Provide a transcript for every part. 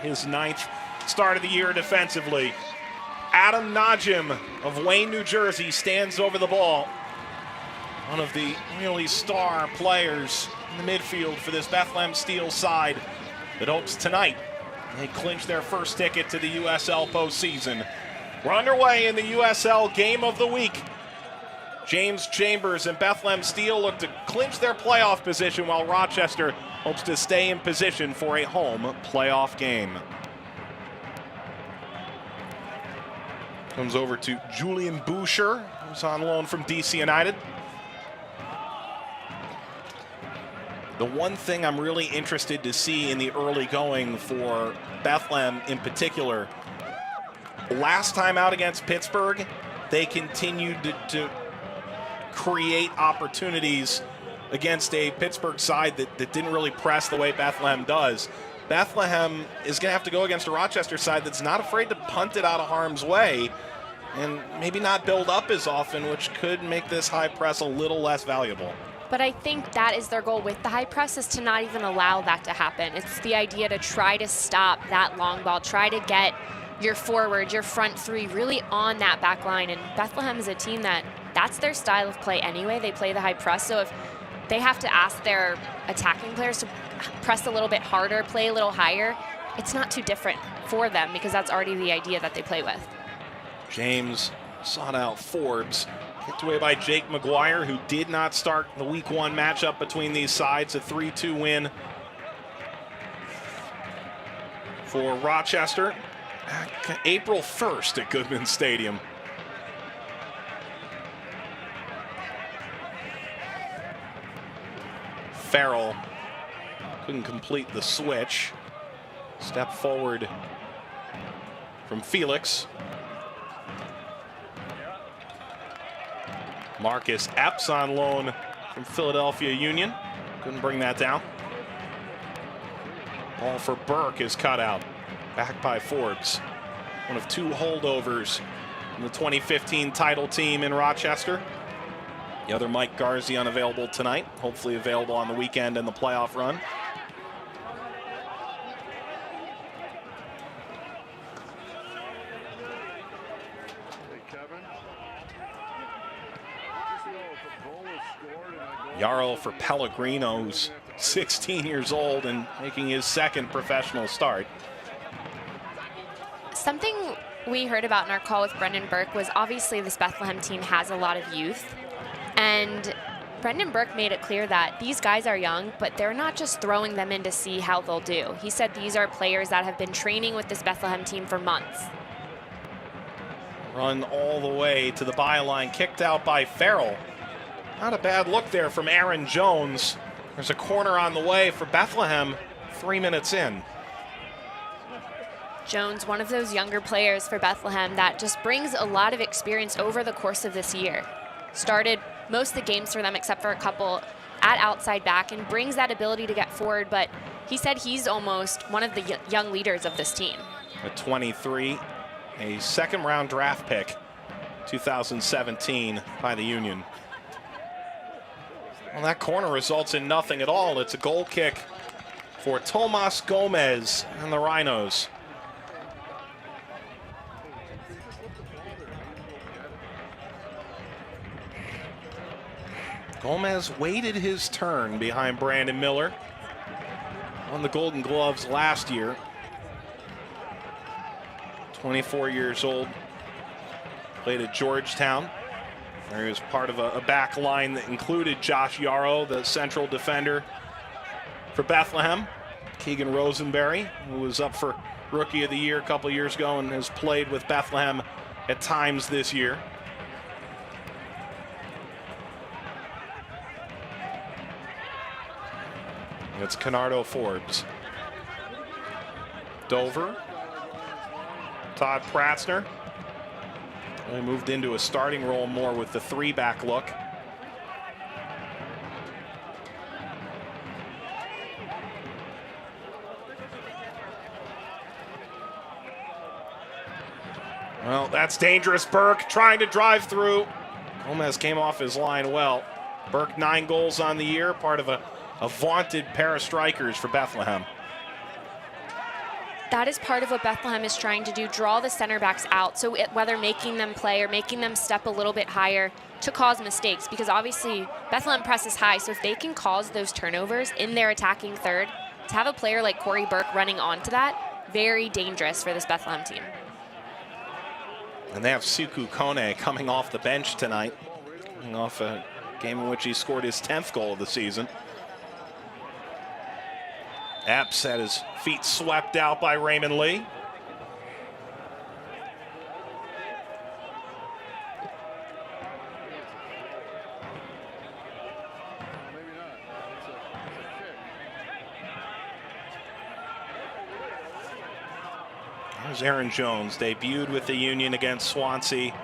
His 9th start of the year defensively. Adam Najim of Wayne, New Jersey stands over the ball. One of the really star players in the midfield for this Bethlehem Steel side that hopes tonight they clinch their first ticket to the USL postseason. We're underway in the USL Game of the Week. James Chambers and Bethlehem Steel look to clinch their playoff position while Rochester hopes to stay in position for a home playoff game. Comes over to Julian Boucher, who's on loan from DC United. The one thing I'm really interested to see in the early going for Bethlehem in particular, last time out against Pittsburgh, they continued to create opportunities against a Pittsburgh side that didn't really press the way Bethlehem does. Bethlehem is going to have to go against a Rochester side that's not afraid to punt it out of harm's way and maybe not build up as often, which could make this high press a little less valuable. But I think that is their goal with the high press, is to not even allow that to happen. It's the idea to try to stop that long ball, try to get your forward, your front three really on that back line. And Bethlehem is a team that's their style of play anyway. They play the high press. So if they have to ask their attacking players to press a little bit harder, play a little higher, it's not too different for them because that's already the idea that they play with. James sought out Forbes. Kicked away by Jake McGuire, who did not start the Week 1 matchup between these sides. A 3-2 win for Rochester. April 1st at Goodman Stadium. Farrell couldn't complete the switch. Step forward from Felix. Marcus Epps on loan from Philadelphia Union. Couldn't bring that down. Ball for Burke is cut out. Back by Forbes. One of two holdovers from the 2015 title team in Rochester. The other, Mike Garzi, unavailable tonight. Hopefully available on the weekend in the playoff run. Yarrow for Pellegrino, who's 16 years old and making his second professional start. Something we heard about in our call with Brendan Burke was obviously this Bethlehem team has a lot of youth. And Brendan Burke made it clear that these guys are young, but they're not just throwing them in to see how they'll do. He said these are players that have been training with this Bethlehem team for months. Run all the way to the byline, kicked out by Farrell. Not a bad look there from Aaron Jones. There's a corner on the way for Bethlehem 3 minutes in. Jones, one of those younger players for Bethlehem that just brings a lot of experience over the course of this year. Started most of the games for them except for a couple at outside back and brings that ability to get forward, but he said he's almost one of the young leaders of this team. At 23, a second-round draft pick, 2017 by the Union. Well, that corner results in nothing at all. It's a goal kick for Tomas Gomez and the Rhinos. Gomez waited his turn behind Brandon Miller. Won the Golden Gloves last year. 24 years old. Played at Georgetown. He was part of a back line that included Josh Yarrow, the central defender for Bethlehem. Keegan Rosenberry, who was up for Rookie of the Year a couple years ago and has played with Bethlehem at times this year. It's Canardo Forbes. Dover. Todd Pratzner. He moved into a starting role more with the three-back look. Well, that's dangerous. Burke trying to drive through. Gomez came off his line well. Burke 9 goals on the year, part of a vaunted pair of strikers for Bethlehem. That is part of what Bethlehem is trying to do, draw the center backs out. So whether making them play or making them step a little bit higher to cause mistakes, because obviously Bethlehem presses high. So if they can cause those turnovers in their attacking third, to have a player like Corey Burke running onto that, very dangerous for this Bethlehem team. And they have Suku Kone coming off the bench tonight, coming off a game in which he scored his 10th goal of the season. Epps had his feet swept out by Raymond Lee. There's Aaron Jones, debuted with the Union against Swansea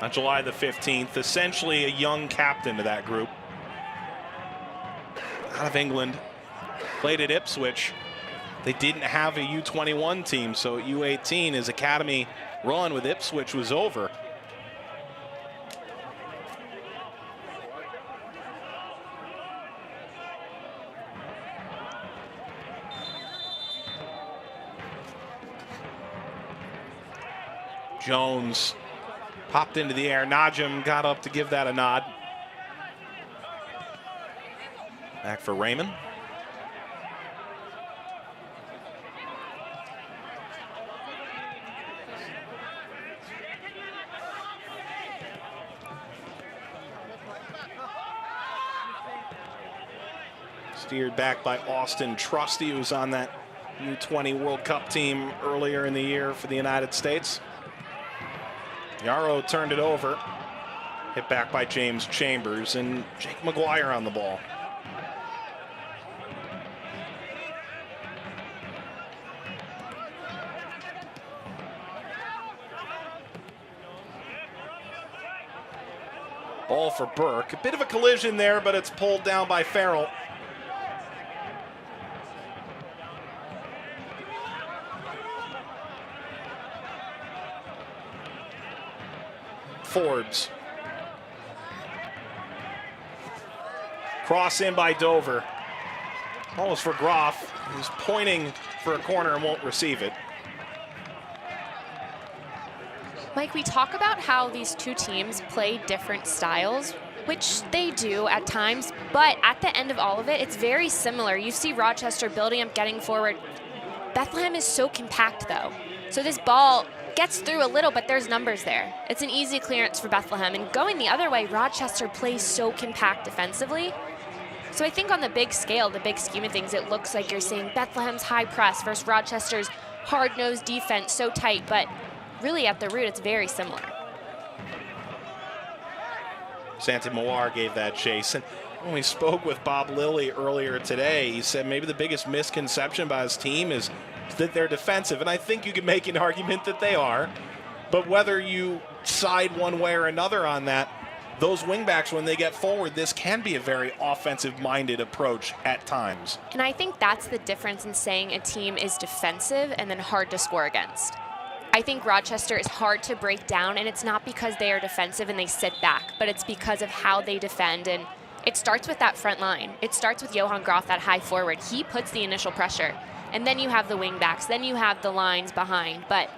on July the 15th, essentially a young captain to that group. Out of England, played at Ipswich. They didn't have a U21 team, so U18, his academy run with Ipswich was over. Jones popped into the air. Najim got up to give that a nod. Back for Raymond. Steered back by Austin Trusty, who was on that U20 World Cup team earlier in the year for the United States. Yarrow turned it over. Hit back by James Chambers, and Jake McGuire on the ball. Ball for Burke. A bit of a collision there, but it's pulled down by Farrell. Forbes. Cross in by Dover. Almost for Graf, who's pointing for a corner and won't receive it. Mike, we talk about how these two teams play different styles, which they do at times, but at the end of all of it, it's very similar. You see Rochester building up, getting forward. Bethlehem is so compact, though. So this ball gets through a little, but there's numbers there. It's an easy clearance for Bethlehem. And going the other way, Rochester plays so compact defensively. So I think on the big scale, the big scheme of things, it looks like you're seeing Bethlehem's high press versus Rochester's hard-nosed defense, so tight, but really at the root, it's very similar. Santi Moir gave that chase. And when we spoke with Bob Lilly earlier today, he said maybe the biggest misconception by his team is that they're defensive. And I think you can make an argument that they are. But whether you side one way or another on that, those wingbacks, when they get forward, this can be a very offensive-minded approach at times. And I think that's the difference in saying a team is defensive and then hard to score against. I think Rochester is hard to break down, and it's not because they are defensive and they sit back, but it's because of how they defend. And it starts with that front line. It starts with Johan Graf, that high forward. He puts the initial pressure. And then you have the wingbacks. Then you have the lines behind. But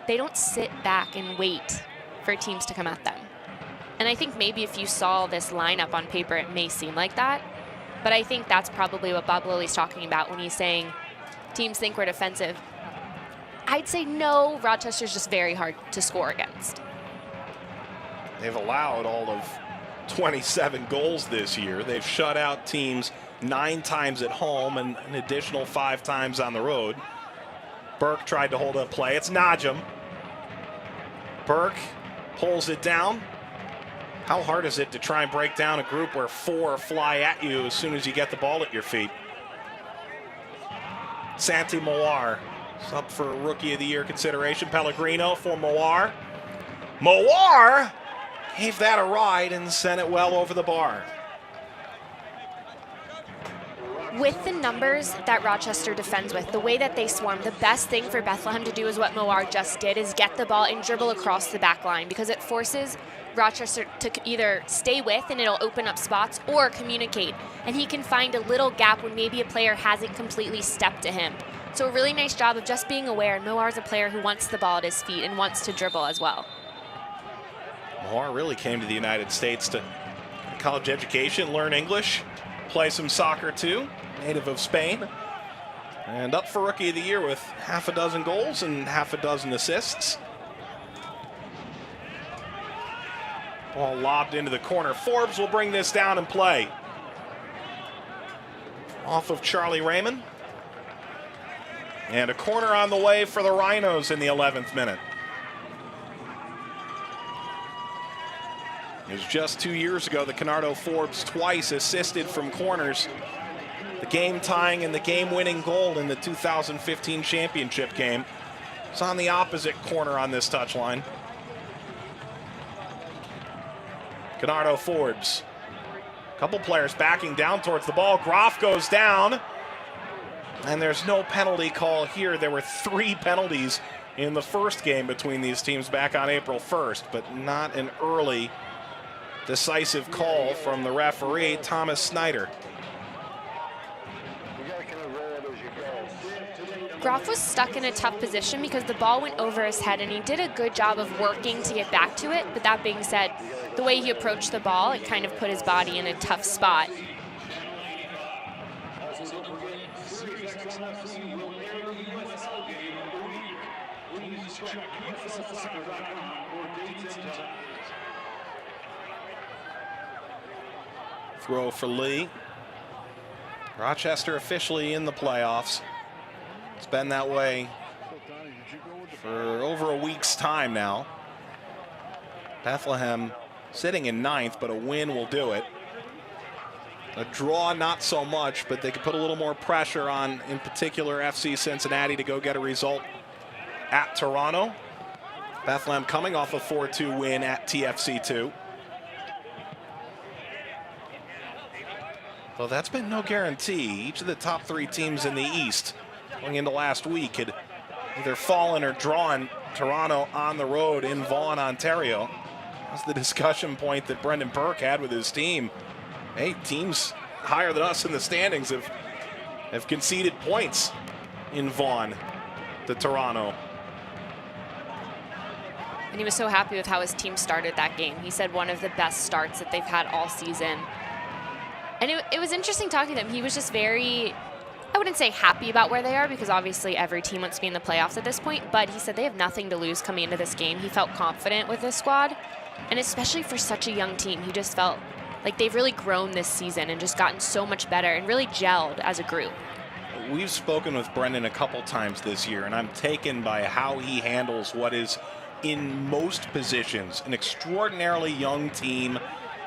they don't sit back and wait for teams to come at them. And I think maybe if you saw this lineup on paper, it may seem like that. But I think that's probably what Bob Lilly's talking about when he's saying teams think we're defensive. I'd say no, Rochester's just very hard to score against. They've allowed all of 27 goals this year. They've shut out teams 9 times at home and an additional 5 times on the road. Burke tried to hold up play. It's Najim. Burke pulls it down. How hard is it to try and break down a group where 4 fly at you as soon as you get the ball at your feet? Santi Moir is up for Rookie of the Year consideration. Pellegrino for Moir. Moir gave that a ride and sent it well over the bar. With the numbers that Rochester defends with, the way that they swarm, the best thing for Bethlehem to do is what Moir just did, is get the ball and dribble across the back line, because it forces Rochester to either stay with and it'll open up spots, or communicate. And he can find a little gap when maybe a player hasn't completely stepped to him. So a really nice job of just being aware. Mohar's a player who wants the ball at his feet and wants to dribble as well. Mohar really came to the United States to college education, learn English, play some soccer too, native of Spain. And up for Rookie of the Year with half a dozen goals and half a dozen assists. Ball lobbed into the corner. Forbes will bring this down and play. Off of Charlie Raymond. And a corner on the way for the Rhinos in the 11th minute. It was just 2 years ago that Kenardo Forbes twice assisted from corners. The game-tying and the game-winning goal in the 2015 championship game. It's on the opposite corner on this touchline. Kenardo Forbes. A couple players backing down towards the ball. Graf goes down. And there's no penalty call here. There were 3 penalties in the first game between these teams back on April 1st, but not an early decisive call from the referee, Thomas Snyder. Graf was stuck in a tough position because the ball went over his head, and he did a good job of working to get back to it. But that being said, the way he approached the ball, it kind of put his body in a tough spot. Throw for Lee. Rochester officially in the playoffs. It's been that way for over a week's time now. Bethlehem sitting in 9th, but a win will do it. A draw, not so much, but they could put a little more pressure on, in particular, FC Cincinnati to go get a result at Toronto. Bethlehem coming off a 4-2 win at TFC2. Though that's been no guarantee. Each of the top 3 teams in the East going into last week had either fallen or drawn Toronto on the road in Vaughan, Ontario. That's the discussion point that Brendan Burke had with his team. Hey, teams higher than us in the standings have conceded points in Vaughan to Toronto. And he was so happy with how his team started that game. He said one of the best starts that they've had all season. And it was interesting talking to him. He was just very, I wouldn't say happy about where they are, because obviously every team wants to be in the playoffs at this point, but he said they have nothing to lose coming into this game. He felt confident with this squad, and especially for such a young team, he just felt like they've really grown this season and just gotten so much better and really gelled as a group. We've spoken with Brendan a couple times this year, and I'm taken by how he handles what is, in most positions, an extraordinarily young team.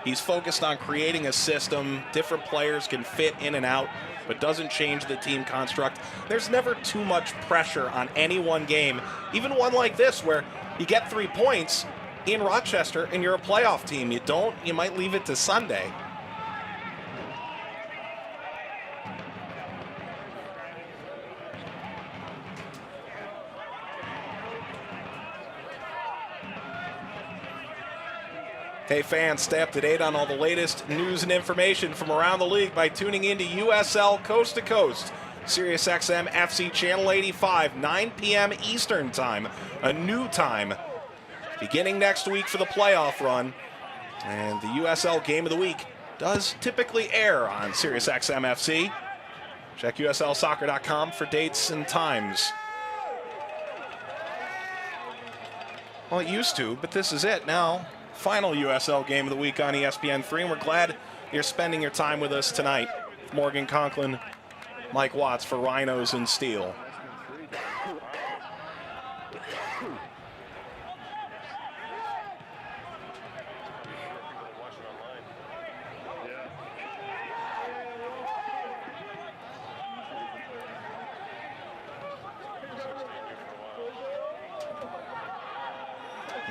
He's focused on creating a system. Different players can fit in and out, but doesn't change the team construct. There's never too much pressure on any one game, even one like this where you get 3 points in Rochester and you're a playoff team. You don't, you might leave it to Sunday. Hey fans, stay up to date on all the latest news and information from around the league by tuning into USL Coast to Coast, SiriusXM FC Channel 85, 9 p.m. Eastern Time, a new time, beginning next week for the playoff run. And the USL Game of the Week does typically air on SiriusXM FC. Check USLsoccer.com for dates and times. Well, it used to, but this is it now. Final USL Game of the Week on ESPN3, and we're glad you're spending your time with us tonight. Morgan Conklin, Mike Watts for Rhinos and Steel.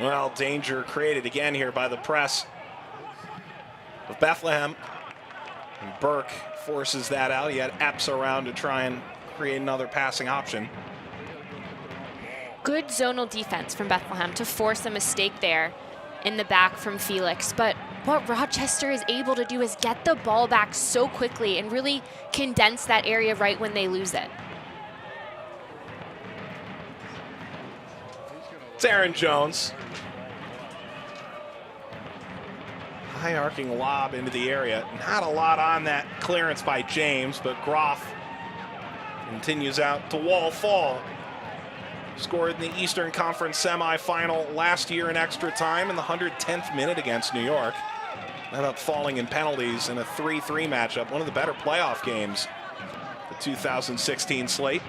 Well, danger created again here by the press of Bethlehem. And Burke forces that out. He had Epps around to try and create another passing option. Good zonal defense from Bethlehem to force a mistake there in the back from Felix. But what Rochester is able to do is get the ball back so quickly and really condense that area right when they lose it. It's Aaron Jones. High arcing lob into the area. Not a lot on that clearance by James, but Graf continues out to Wall Fall. Scored in the Eastern Conference semifinal last year in extra time in the 110th minute against New York. Ended up falling in penalties in a 3-3 matchup, one of the better playoff games the 2016 slate.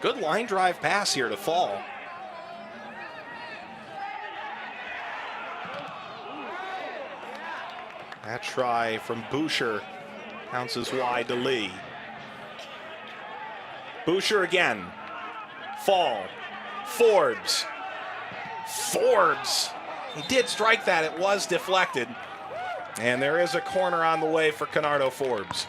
Good line drive pass here to Fall. That try from Boucher bounces wide to Lee. Boucher again. Fall. Forbes. Forbes. He did strike that. It was deflected. And there is a corner on the way for Canardo Forbes.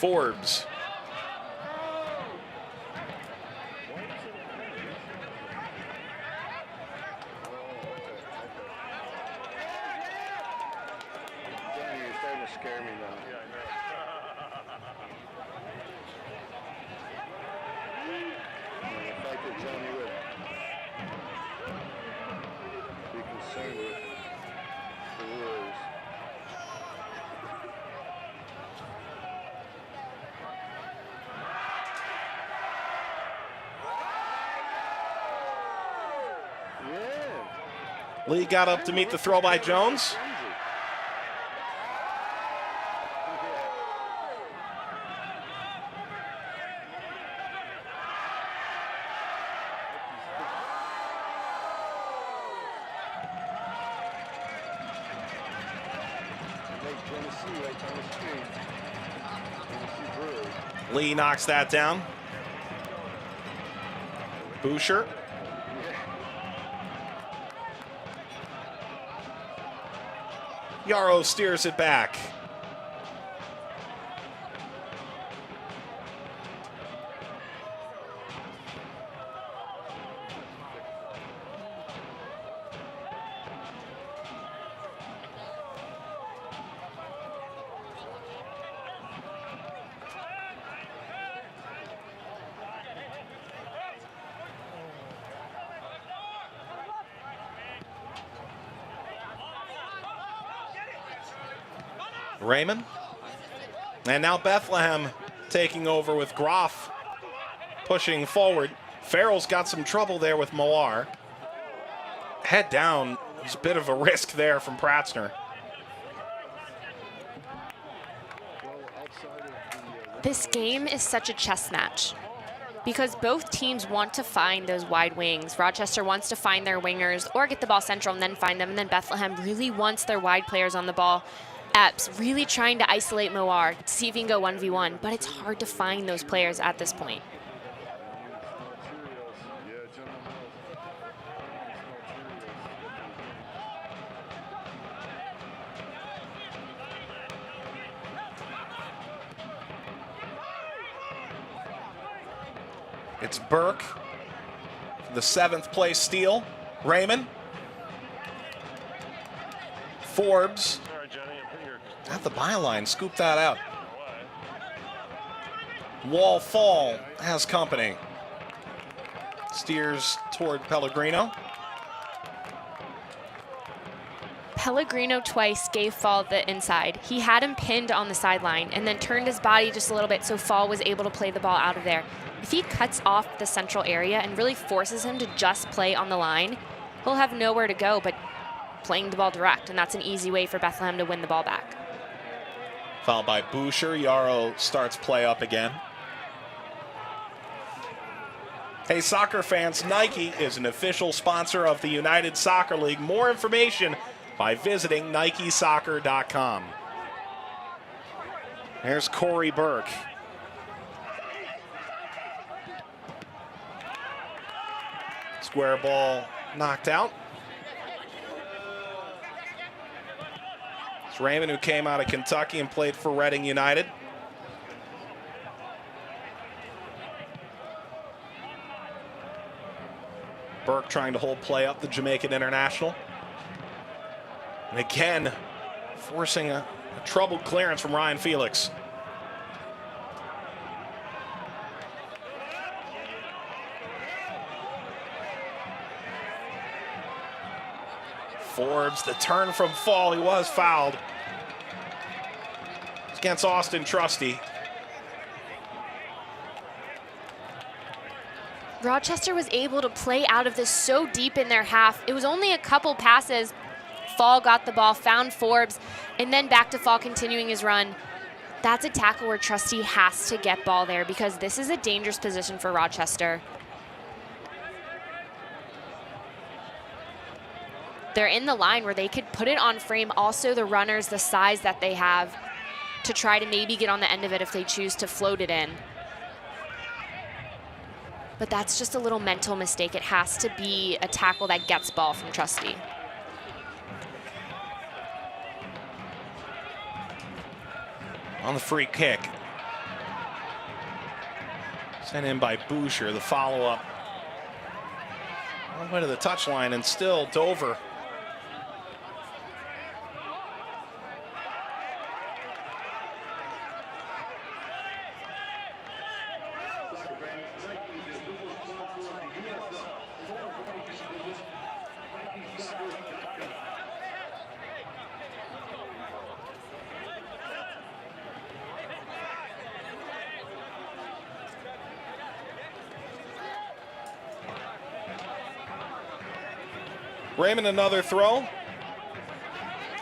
Forbes. You're starting to scare me now. If I could tell you would be concerned with the rules. Lee got up to meet the throw by Jones. Lee knocks that down. Boucher. Yarrow steers it back. Raymond. And now Bethlehem taking over with Graf pushing forward. Farrell's got some trouble there with Moar. Head down. There's a bit of a risk there from Pratzner. This game is such a chess match because both teams want to find those wide wings. Rochester wants to find their wingers or get the ball central and then find them. And then Bethlehem really wants their wide players on the ball. Epps really trying to isolate Moar to see if he can go 1v1, but it's hard to find those players at this point. It's Burke for the 7th place steal. Raymond. Forbes. At the byline, scoop that out. Wall Fall has company. Steers toward Pellegrino. Pellegrino twice gave Fall the inside. He had him pinned on the sideline and then turned his body just a little bit so Fall was able to play the ball out of there. If he cuts off the central area and really forces him to just play on the line, he'll have nowhere to go but playing the ball direct, and that's an easy way for Bethlehem to win the ball back. Foul by Boucher. Yarrow starts play up again. Hey, soccer fans, Nike is an official sponsor of the United Soccer League. More information, by visiting NikeSoccer.com. There's Corey Burke. Square ball knocked out. It's Raymond, who came out of Kentucky and played for Reading United. Burke trying to hold play up, the Jamaican international. And again, forcing a troubled clearance from Ryan Felix. Forbes, the turn from fall, he was fouled. It's against Austin Trusty. Rochester was able to play out of this so deep in their half. It was only a couple passes. Fall got the ball, found Forbes, and then back to Fall continuing his run. That's a tackle where Trusty has to get ball there because this is a dangerous position for Rochester. They're in the line where they could put it on frame. Also the runners, the size that they have to try to maybe get on the end of it if they choose to float it in. But that's just a little mental mistake. It has to be a tackle that gets ball from Trusty. On the free kick. Sent in by Boucher, the follow-up. All the way to the touchline, and still Dover. Raymond, another throw.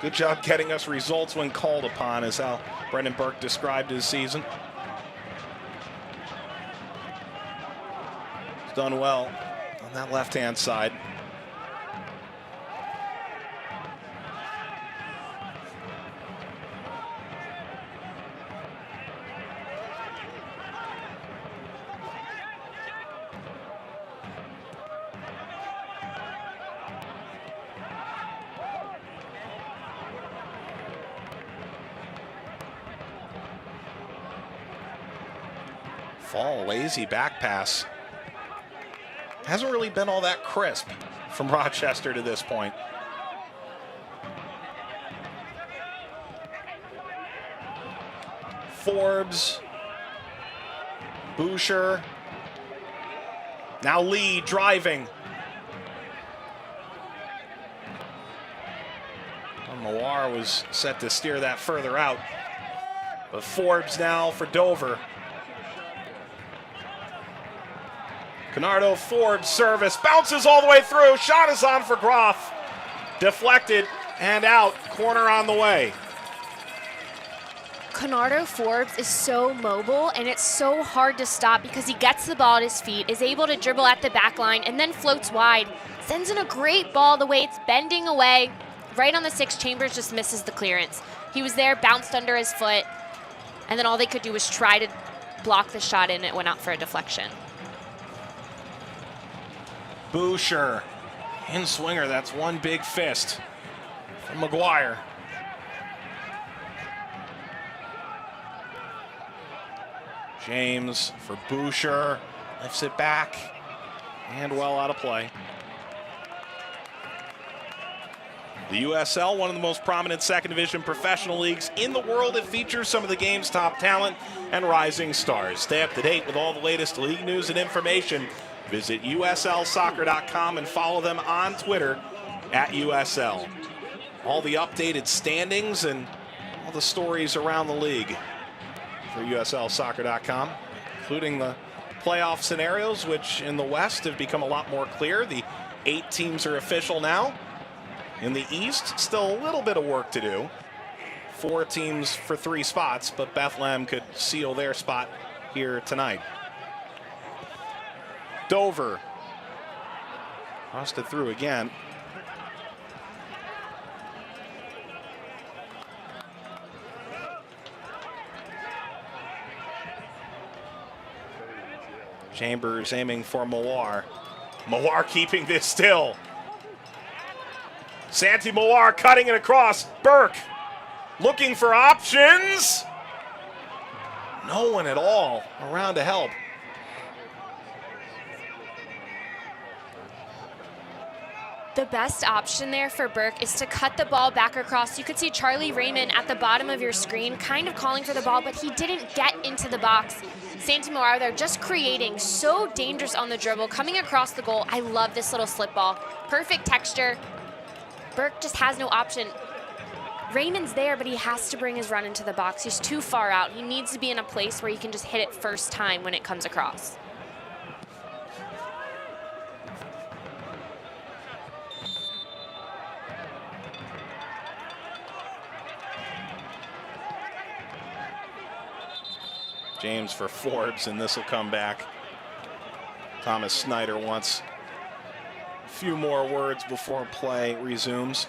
Good job getting us results when called upon, is how Brendan Burke described his season. He's done well on that left-hand side. Fall, lazy back pass. Hasn't really been all that crisp from Rochester to this point. Forbes, Boucher, now Lee driving. Mawar was set to steer that further out. But Forbes now for Dover. Canardo, Forbes, service, bounces all the way through. Shot is on for Graf. Deflected and out. Corner on the way. Canardo Forbes is so mobile, and it's so hard to stop because he gets the ball at his feet, is able to dribble at the back line, and then floats wide. Sends in a great ball the way it's bending away. Right on the 6, Chambers just misses the clearance. He was there, bounced under his foot, and then all they could do was try to block the shot, and it went out for a deflection. Boucher, in swinger, that's one big fist from McGuire. James for Boucher, lifts it back, and well out of play. The USL, one of the most prominent second division professional leagues in the world. It features some of the game's top talent and rising stars. Stay up to date with all the latest league news and information. Visit USLsoccer.com and follow them on Twitter at USL. All the updated standings and all the stories around the league for USLsoccer.com, including the playoff scenarios, which in the West have become a lot more clear. The 8 teams are official now. In the East, still a little bit of work to do. 4 teams for 3 spots, but Bethlehem could seal their spot here tonight. Dover. Tossed it through again. Chambers aiming for Mawar. Mawar keeping this still. Santi Mawar cutting it across. Burke looking for options. No one at all around to help. The best option there for Burke is to cut the ball back across. You could see Charlie Raymond at the bottom of your screen kind of calling for the ball, but he didn't get into the box. Santi Mawar there just creating, so dangerous on the dribble, coming across the goal. I love this little slip ball. Perfect texture. Burke just has no option. Raymond's there, but he has to bring his run into the box. He's too far out. He needs to be in a place where he can just hit it first time when it comes across. James for Forbes, and this will come back. Thomas Snyder wants a few more words before play resumes.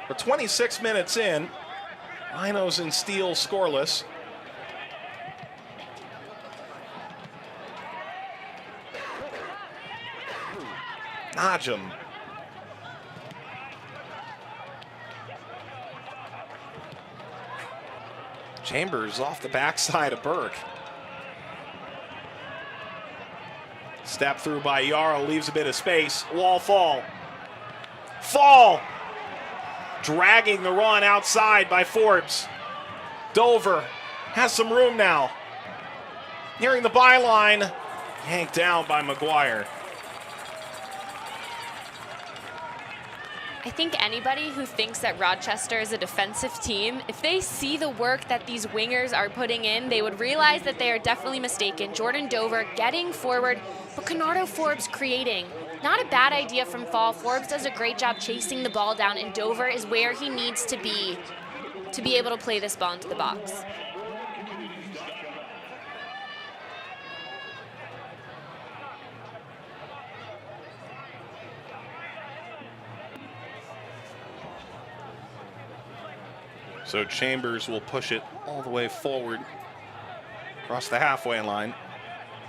But 26 minutes in, Rhinos and Steel scoreless. Najim. Chambers off the backside of Burke. Step through by Yarrow, leaves a bit of space. Wall fall. Fall! Dragging the run outside by Forbes. Dover has some room now. Nearing the byline, yanked down by McGuire. I think anybody who thinks that Rochester is a defensive team, if they see the work that these wingers are putting in, they would realize that they are definitely mistaken. Jordan Dover getting forward, but Canardo Forbes creating. Not a bad idea from Fall. Forbes does a great job chasing the ball down, and Dover is where he needs to be able to play this ball into the box. So Chambers will push it all the way forward across the halfway line.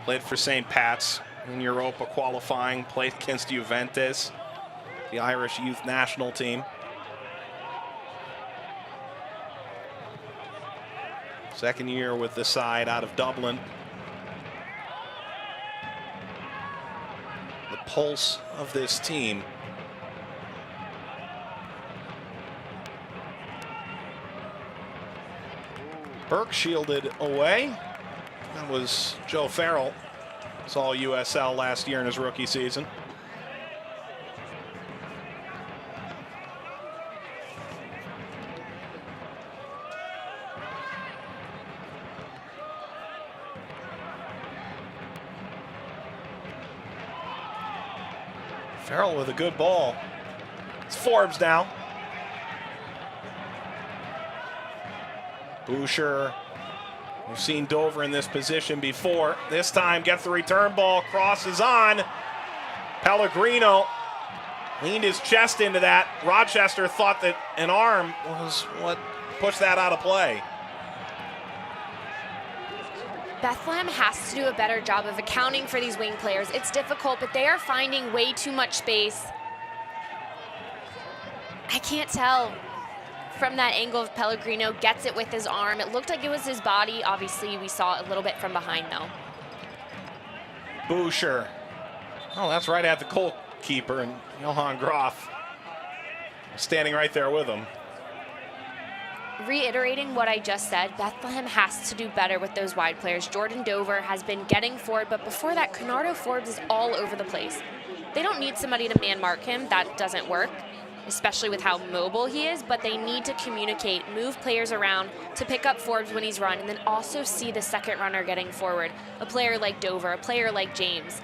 Played for St. Pat's in Europa qualifying, played against Juventus, the Irish youth national team. Second year with the side out of Dublin. The pulse of this team. Burke shielded away. That was Joe Farrell. Saw USL last year in his rookie season. Farrell with a good ball. It's Forbes now. Boucher, we've seen Dover in this position before. This time gets the return ball, crosses on. Pellegrino leaned his chest into that. Rochester thought that an arm was what pushed that out of play. Bethlehem has to do a better job of accounting for these wing players. It's difficult, but they are finding way too much space. I can't tell from that angle of Pellegrino, gets it with his arm. It looked like it was his body. Obviously, we saw it a little bit from behind, though. Boucher. Oh, that's right at the goalkeeper, and Johan Graf standing right there with him. Reiterating what I just said, Bethlehem has to do better with those wide players. Jordan Dover has been getting forward, but before that, Canardo Forbes is all over the place. They don't need somebody to man mark him. That doesn't work, especially with how mobile he is, but they need to communicate, move players around to pick up Forbes when he's run, and then also see the second runner getting forward. A player like Dover, a player like James,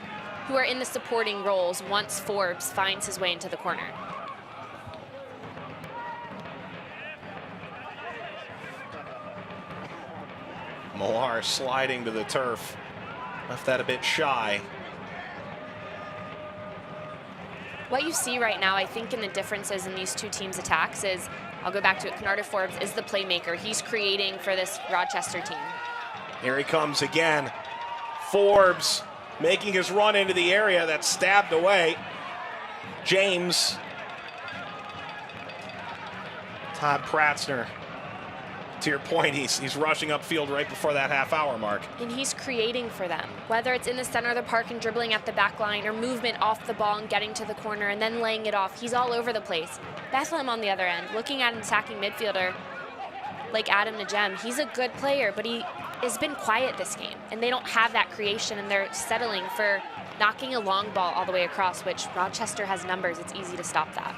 who are in the supporting roles once Forbes finds his way into the corner. Moar sliding to the turf. Left that a bit shy. What you see right now, I think, in the differences in these two teams' attacks is, I'll go back to it, Canardo Forbes is the playmaker. He's creating for this Rochester team. Here he comes again. Forbes making his run into the area, that's stabbed away. James. Todd Pratzner. To your point, he's rushing upfield right before that half-hour mark. And he's creating for them, whether it's in the center of the park and dribbling at the back line or movement off the ball and getting to the corner and then laying it off. He's all over the place. Bethlehem on the other end, looking at an attacking midfielder like Adam Najem, he's a good player, but he has been quiet this game, and they don't have that creation, and they're settling for knocking a long ball all the way across, which Rochester has numbers. It's easy to stop that.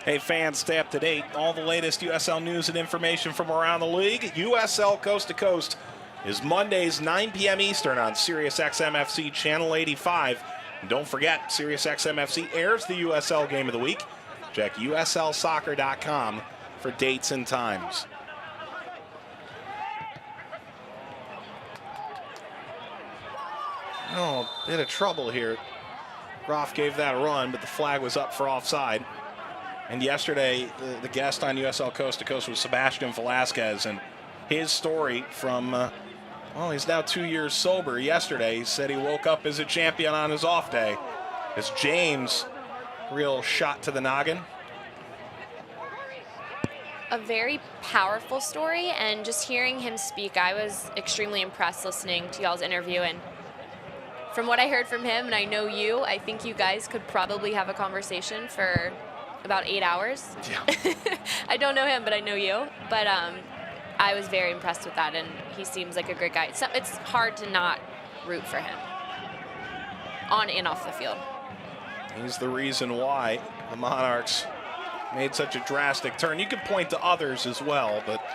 Hey fans, stay up to date. All the latest USL news and information from around the league. USL Coast to Coast is Mondays 9 p.m. Eastern on SiriusXM FC Channel 85. And don't forget, SiriusXM FC airs the USL Game of the Week. Check USLsoccer.com for dates and times. Oh, bit of trouble here. Graf gave that a run, but the flag was up for offside. And yesterday, the guest on USL Coast to Coast was Sebastian Velasquez, and his story from, well, he's now 2 years sober. Yesterday, he said he woke up as a champion on his off day. As James, real shot to the noggin. A very powerful story, and just hearing him speak, I was extremely impressed listening to y'all's interview. And from what I heard from him, and I know you, I think you guys could probably have a conversation for about 8 hours. Yeah. I don't know him, but I know you. But I was very impressed with that, and he seems like a great guy. So it's hard to not root for him on and off the field. He's the reason why the Monarchs made such a drastic turn. You could point to others as well, but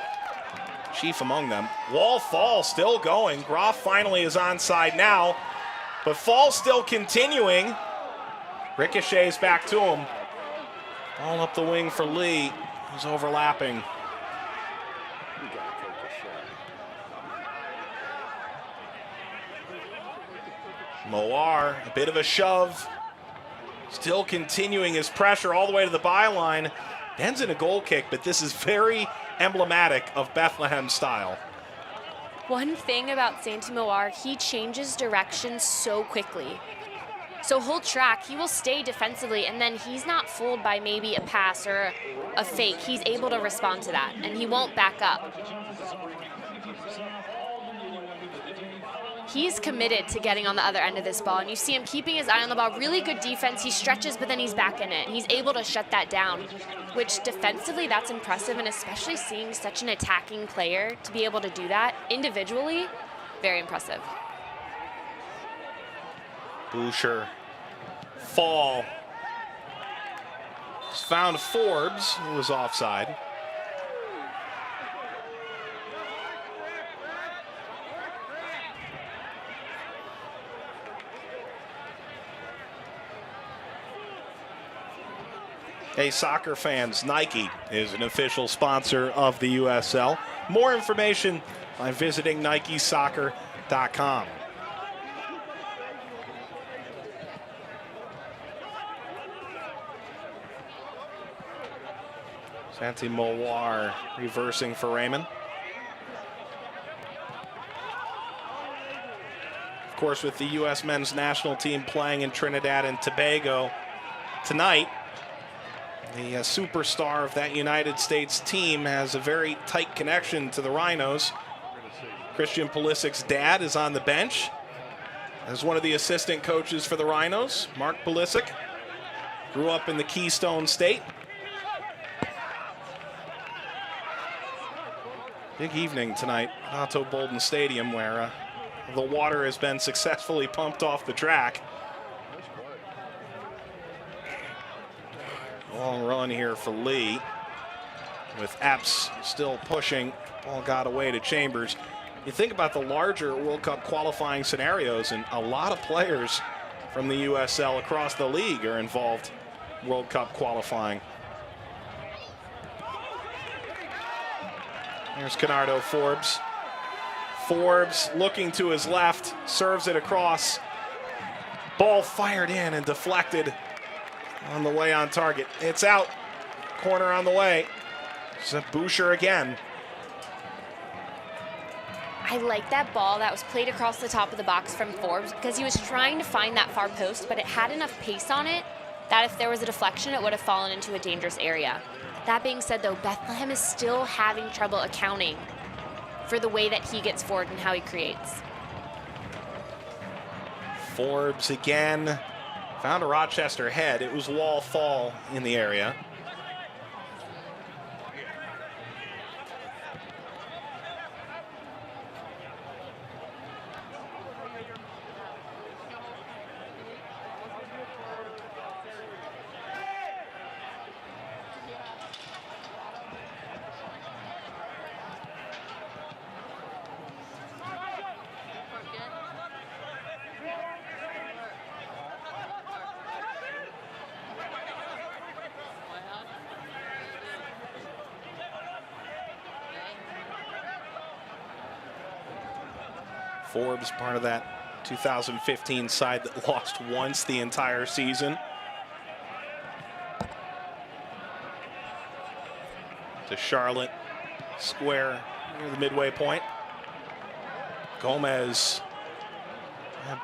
chief among them. Wall Fall still going. Graf finally is onside now, but Fall still continuing. Ricochets back to him. All up the wing for Lee, who's overlapping. You gotta take the shot. Moar, a bit of a shove. Still continuing his pressure all the way to the byline. Ends in a goal kick, but this is very emblematic of Bethlehem style. One thing about Santi Moar, he changes direction so quickly. So whole track, he will stay defensively, and then he's not fooled by maybe a pass or a fake. He's able to respond to that, and he won't back up. He's committed to getting on the other end of this ball, and you see him keeping his eye on the ball. Really good defense. He stretches, but then he's back in it. He's able to shut that down, which defensively, that's impressive, and especially seeing such an attacking player to be able to do that individually, very impressive. Boucher, Fall. He's found Forbes, who was offside. Hey, soccer fans, Nike is an official sponsor of the USL. More information by visiting NikeSoccer.com. Santi Moar reversing for Raymond. Of course, with the U.S. men's national team playing in Trinidad and Tobago tonight, the superstar of that United States team has a very tight connection to the Rhinos. Christian Pulisic's dad is on the bench as one of the assistant coaches for the Rhinos. Mark Pulisic grew up in the Keystone State. Big evening tonight at Otto Bolden Stadium, where the water has been successfully pumped off the track. Long run here for Lee, with Epps still pushing. Ball got away to Chambers. You think about the larger World Cup qualifying scenarios, and a lot of players from the USL across the league are involved in World Cup qualifying. Here's Canardo Forbes. Forbes looking to his left, serves it across. Ball fired in and deflected on the way on target. It's out. Corner on the way. It's Boucher again. I like that ball that was played across the top of the box from Forbes because he was trying to find that far post, but it had enough pace on it that if there was a deflection, it would have fallen into a dangerous area. That being said, though, Bethlehem is still having trouble accounting for the way that he gets forward and how he creates. Forbes again. Found a Rochester head. It was wall fall in the area. Forbes, part of that 2015 side that lost once the entire season. To Charlotte Square near the midway point. Gomez,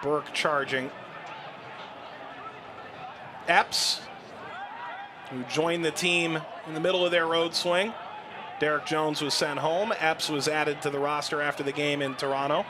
Burke charging. Epps, who joined the team in the middle of their road swing. Derek Jones was sent home. Epps was added to the roster after the game in Toronto.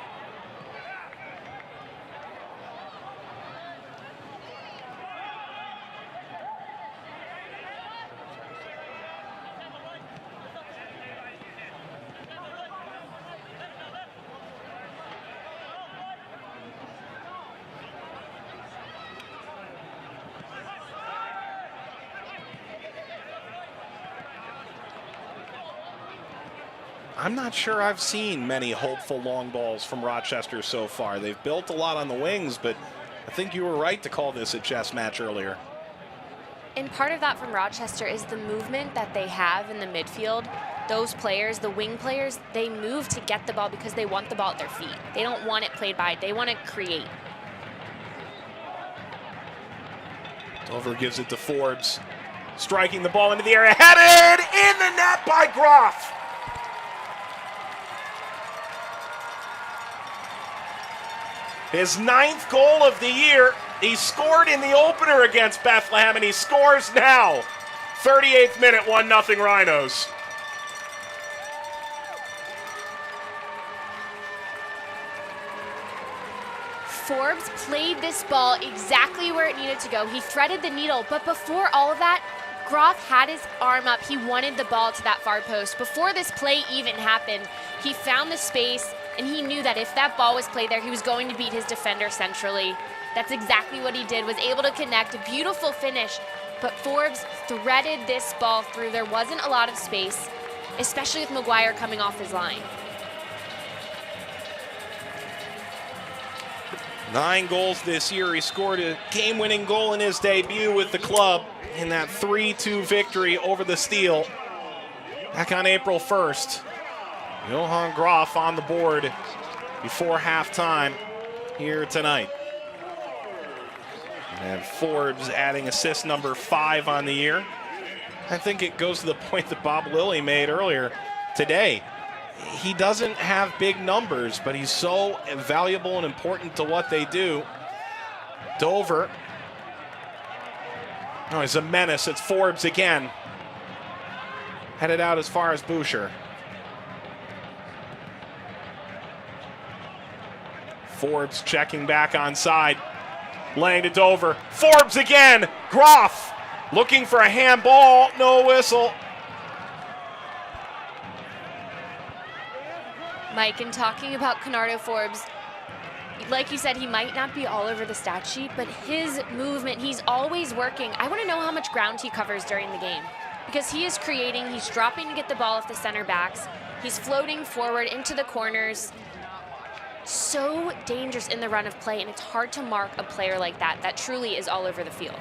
I'm not sure I've seen many hopeful long balls from Rochester so far. They've built a lot on the wings, but I think you were right to call this a chess match earlier. And part of that from Rochester is the movement that they have in the midfield. Those players, the wing players, they move to get the ball because they want the ball at their feet. They don't want it played by. They want to create. Dover gives it to Forbes. Striking the ball into the area. Headed in the net by Graf. His 9th goal of the year. He scored in the opener against Bethlehem, and he scores now. 38th minute, 1-0 Rhinos. Forbes played this ball exactly where it needed to go. He threaded the needle, but before all of that, Graf had his arm up. He wanted the ball to that far post. Before this play even happened, he found the space, and he knew that if that ball was played there, he was going to beat his defender centrally. That's exactly what he did, was able to connect. A beautiful finish, but Forbes threaded this ball through. There wasn't a lot of space, especially with McGuire coming off his line. 9 goals this year. He scored a game-winning goal in his debut with the club in that 3-2 victory over the Steel back on April 1st. Johan Graf on the board before halftime here tonight. And Forbes adding assist number 5 on the year. I think it goes to the point that Bob Lilly made earlier today. He doesn't have big numbers, but he's so valuable and important to what they do. Dover. Oh, he's a menace. It's Forbes again. Headed out as far as Boucher. Forbes checking back onside. Laying to Dover. Forbes again. Graf looking for a handball. No whistle. Mike, in talking about Kenardo Forbes, like you said, he might not be all over the stat sheet, but his movement, he's always working. I want to know how much ground he covers during the game, because he is creating, he's dropping to get the ball off the center backs, he's floating forward into the corners. So dangerous in the run of play, and it's hard to mark a player like that that truly is all over the field.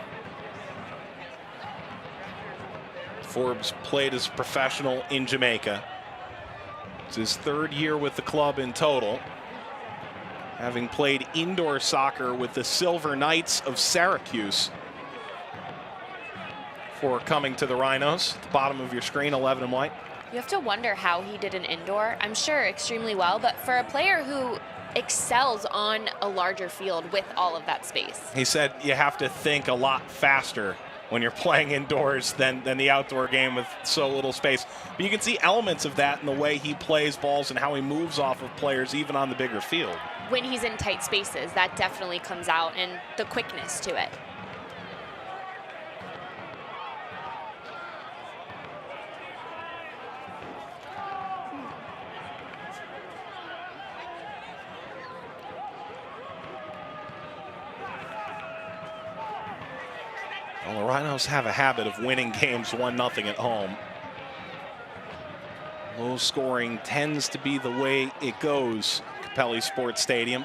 Forbes played as a professional in Jamaica. It's his 3rd year with the club in total. having played indoor soccer with the Silver Knights of Syracuse before coming to the Rhinos. At the bottom of your screen, 11 and white. You have to wonder how he did an indoor. I'm sure extremely well, but for a player who excels on a larger field with all of that space. He said you have to think a lot faster when you're playing indoors than the outdoor game with so little space. But you can see elements of that in the way he plays balls and how he moves off of players even on the bigger field. When he's in tight spaces, that definitely comes out, and the quickness to it. Well, the Rhinos have a habit of winning games 1-0 at home. Low scoring tends to be the way it goes, Capelli Sports Stadium.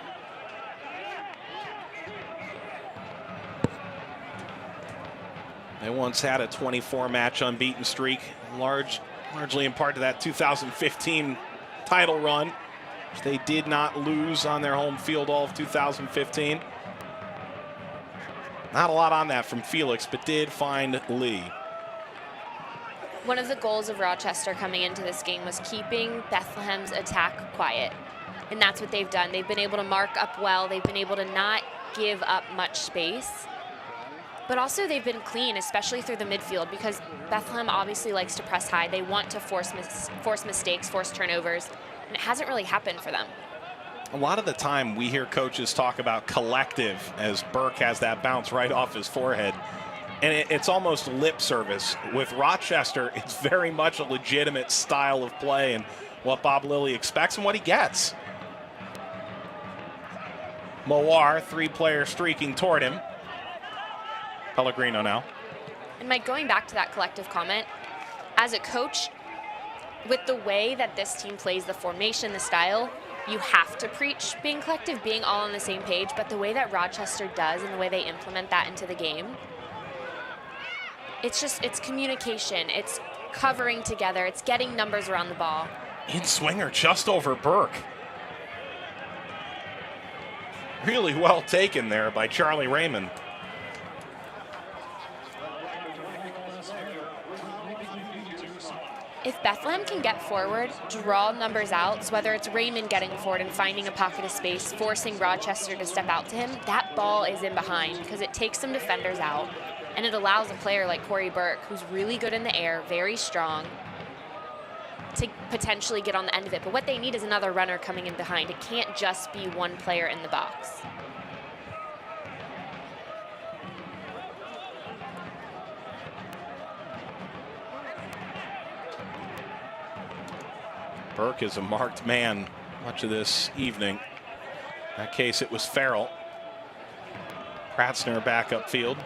They once had a 24-match unbeaten streak, largely in part to that 2015 title run, which they did not lose on their home field all of 2015. Not a lot on that from Felix, but did find Lee. One of the goals of Rochester coming into this game was keeping Bethlehem's attack quiet. And that's what they've done. They've been able to mark up well. They've been able to not give up much space. But also they've been clean, especially through the midfield, because Bethlehem obviously likes to press high. They want to force mistakes, force turnovers, and it hasn't really happened for them. A lot of the time we hear coaches talk about collective as Burke has that bounce right off his forehead. And it's almost lip service. With Rochester, it's very much a legitimate style of play and what Bob Lilly expects and what he gets. Moar, three-player streaking toward him. Pellegrino now. And Mike, going back to that collective comment, as a coach, with the way that this team plays the formation, the style, you have to preach being collective, being all on the same page, but the way that Rochester does and the way they implement that into the game, it's communication, it's covering together, it's getting numbers around the ball. In swinger just over Burke. Really well taken there by Charlie Raymond. If Bethlehem can get forward, draw numbers out, so whether it's Raymond getting forward and finding a pocket of space, forcing Rochester to step out to him, that ball is in behind because it takes some defenders out, and it allows a player like Corey Burke, who's really good in the air, very strong, to potentially get on the end of it. But what they need is another runner coming in behind. It can't just be one player in the box. Burke is a marked man much of this evening. In that case, it was Farrell. Kratzner back upfield.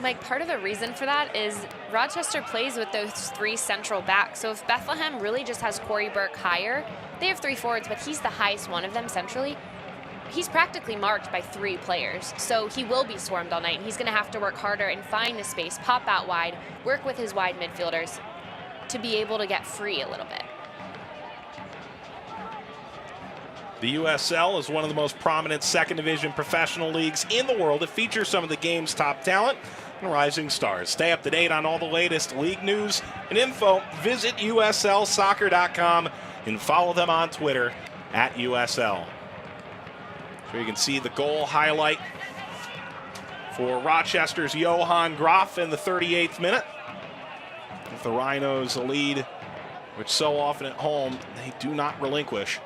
Mike, part of the reason for that is Rochester plays with those three central backs. So if Bethlehem really just has Corey Burke higher, they have three forwards, but he's the highest one of them centrally. He's practically marked by three players. So he will be swarmed all night. He's going to have to work harder and find the space, pop out wide, work with his wide midfielders to be able to get free a little bit. The USL is one of the most prominent second division professional leagues in the world. It features some of the game's top talent and rising stars. Stay up to date on all the latest league news and info. Visit USLsoccer.com and follow them on Twitter at USL. So you can see the goal highlight for Rochester's Johan Graf in the 38th minute. With the Rhinos a lead, which so often at home they do not relinquish.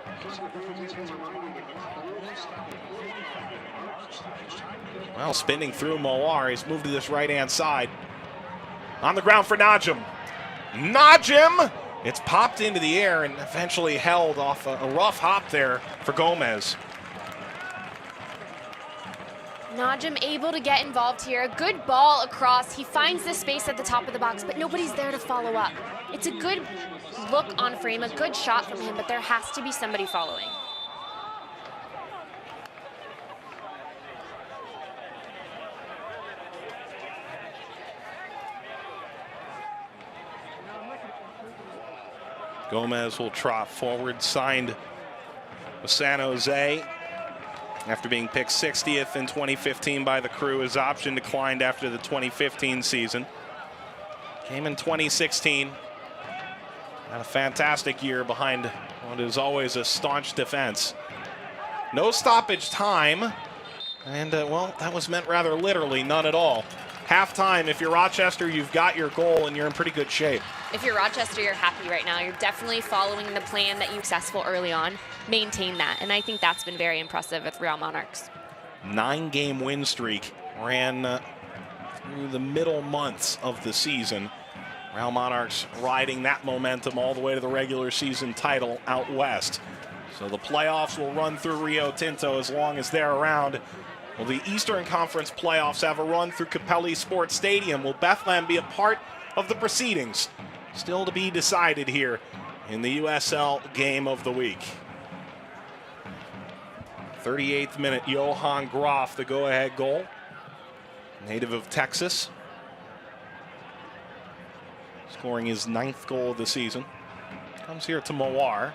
Well, spinning through Moar, he's moved to this right-hand side. On the ground for Najim. Najim! It's popped into the air and eventually held off a rough hop there for Gomez. Najim able to get involved here. Good ball across. He finds the space at the top of the box, but nobody's there to follow up. It's a good look on frame, a good shot from him, but there has to be somebody following. Gomez will trot forward, signed with San Jose. After being picked 60th in 2015 by the Crew, his option declined after the 2015 season. Came in 2016. Had a fantastic year behind what is always a staunch defense. No stoppage time. And, well, that was meant rather literally, none at all. Halftime, if you're Rochester, you've got your goal and you're in pretty good shape. If you're Rochester, you're happy right now. You're definitely following the plan that you were successful early on. Maintain that, and I think that's been very impressive with Real Monarchs. 9-game win streak ran through the middle months of the season. Real Monarchs riding that momentum all the way to the regular season title out west. So the playoffs will run through Rio Tinto as long as they're around. Will the Eastern Conference playoffs have a run through Capelli Sports Stadium? Will Bethlehem be a part of the proceedings? Still to be decided here in the USL game of the week. 38th minute, Johann Graf, the go-ahead goal. Native of Texas. Scoring his 9th goal of the season. Comes here to Mawar.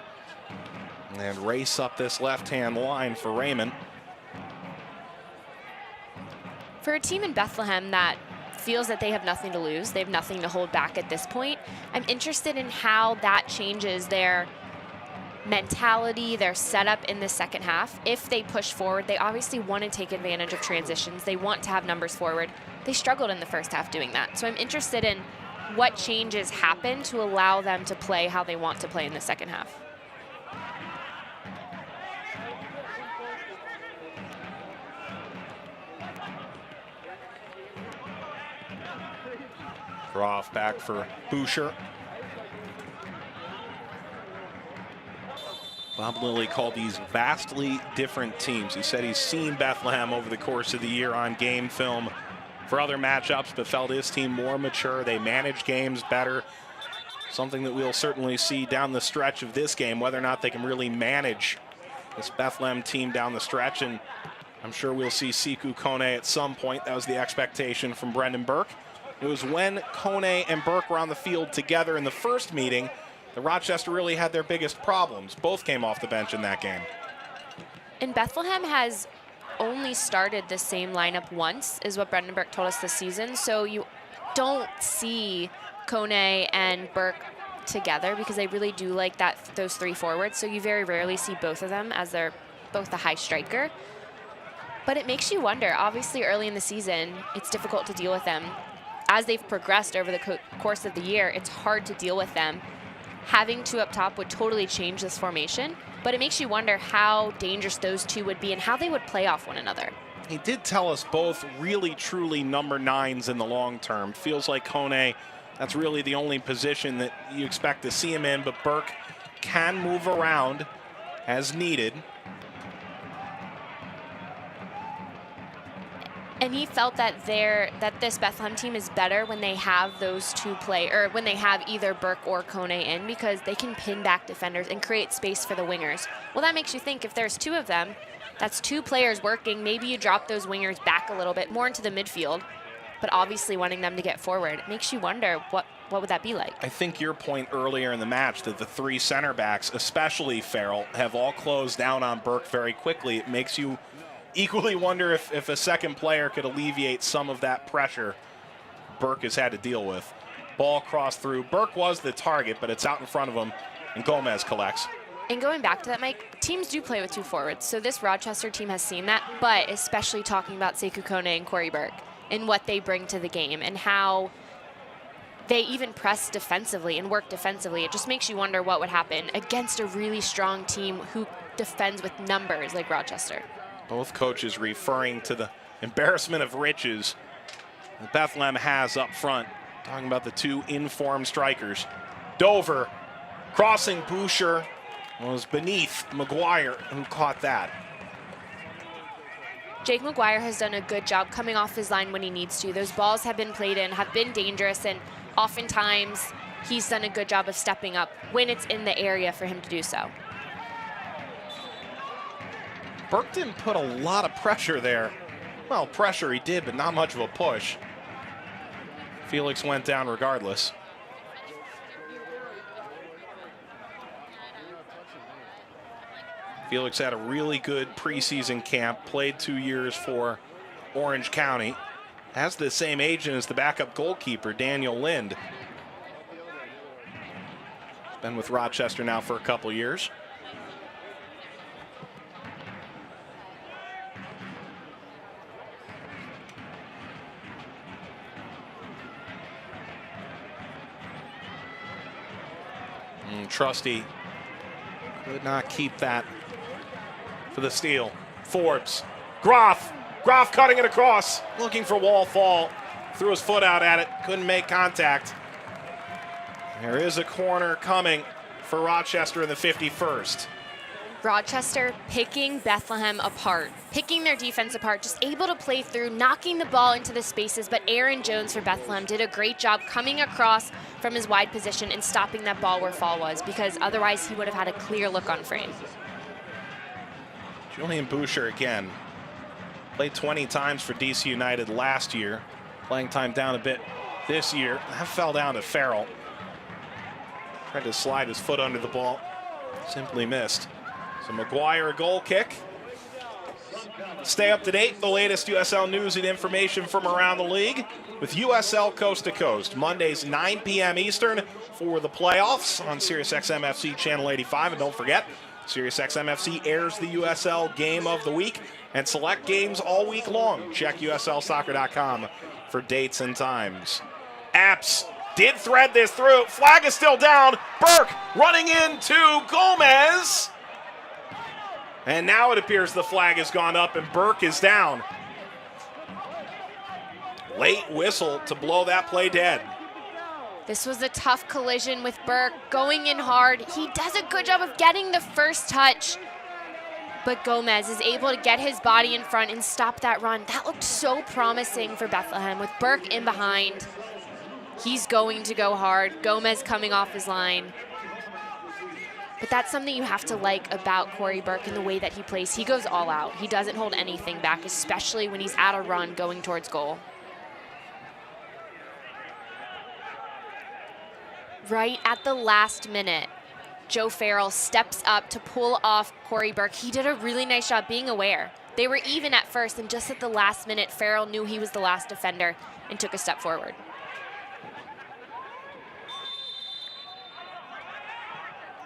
And race up this left-hand line for Raymond. For a team in Bethlehem that feels that they have nothing to lose, they have nothing to hold back at this point, I'm interested in how that changes their mentality, their setup in the second half. If they push forward, they obviously want to take advantage of transitions. They want to have numbers forward. They struggled in the first half doing that. So I'm interested in what changes happen to allow them to play how they want to play in the second half. Graf back for Boucher. Bob Lilly called these vastly different teams. He said he's seen Bethlehem over the course of the year on game film for other matchups, but felt his team more mature. They manage games better. Something that we'll certainly see down the stretch of this game, whether or not they can really manage this Bethlehem team down the stretch. And I'm sure we'll see Sekou Kone at some point. That was the expectation from Brendan Burke. It was when Kone and Burke were on the field together in the first meeting that Rochester really had their biggest problems. Both came off the bench in that game. And Bethlehem has only started the same lineup once, is what Brendan Burke told us this season. So you don't see Kone and Burke together because they really do like those three forwards. So you very rarely see both of them as they're both a high striker. But it makes you wonder. Obviously, early in the season, it's difficult to deal with them. As they've progressed over the course of the year, it's hard to deal with them. Having two up top would totally change this formation, but it makes you wonder how dangerous those two would be and how they would play off one another. He did tell us both really, truly number 9s in the long term. Feels like Kone, that's really the only position that you expect to see him in, but Burke can move around as needed. And he felt that this Bethlehem team is better when they have those two when they have either Burke or Kone in, because they can pin back defenders and create space for the wingers. Well, that makes you think if there's two of them, that's two players working. Maybe you drop those wingers back a little bit more into the midfield, but obviously wanting them to get forward. It makes you wonder what would that be like? I think your point earlier in the match that the three center backs, especially Farrell, have all closed down on Burke very quickly. It makes you equally wonder if a second player could alleviate some of that pressure Burke has had to deal with. Ball crossed through. Burke was the target, but it's out in front of him, and Gomez collects. And going back to that, Mike, teams do play with two forwards, so this Rochester team has seen that, but especially talking about Sekou Kone and Corey Burke and what they bring to the game and how they even press defensively and work defensively. It just makes you wonder what would happen against a really strong team who defends with numbers like Rochester. Both coaches referring to the embarrassment of riches that Bethlehem has up front. Talking about the two informed strikers. Dover crossing Boucher was beneath McGuire, who caught that. Jake McGuire has done a good job coming off his line when he needs to. Those balls have been played in, have been dangerous, and oftentimes he's done a good job of stepping up when it's in the area for him to do so. Burke didn't put a lot of pressure there. Well, pressure he did, but not much of a push. Felix went down regardless. Felix had a really good preseason camp, played 2 years for Orange County. Has the same agent as the backup goalkeeper, Daniel Lind. Been with Rochester now for a couple years. Trusty could not keep that for the steal. Forbes. Graf cutting it across. Looking for wall fall. Threw his foot out at it. Couldn't make contact. There is a corner coming for Rochester in the 51st. Rochester picking Bethlehem apart, picking their defense apart, just able to play through, knocking the ball into the spaces, but Aaron Jones for Bethlehem did a great job coming across from his wide position and stopping that ball where fall was, because otherwise he would have had a clear look on frame. Julian Boucher again. Played 20 times for DC United last year. Playing time down a bit this year. That fell down to Farrell. Tried to slide his foot under the ball. Simply missed. So McGuire, a goal kick. Stay up to date, the latest USL news and information from around the league with USL Coast to Coast. Mondays, 9 p.m. Eastern for the playoffs on SiriusXM FC Channel 85. And don't forget, SiriusXM FC airs the USL Game of the Week and select games all week long. Check USLsoccer.com for dates and times. Apps did thread this through. Flag is still down. Burke running into Gomez. And now it appears the flag has gone up and Burke is down. Late whistle to blow that play dead. This was a tough collision with Burke, going in hard. He does a good job of getting the first touch, but Gomez is able to get his body in front and stop that run. That looked so promising for Bethlehem with Burke in behind. He's going to go hard. Gomez coming off his line. But that's something you have to like about Corey Burke and the way that he plays. He goes all out. He doesn't hold anything back, especially when he's at a run going towards goal. Right at the last minute, Joe Farrell steps up to pull off Corey Burke. He did a really nice job being aware. They were even at first, and just at the last minute, Farrell knew he was the last defender and took a step forward.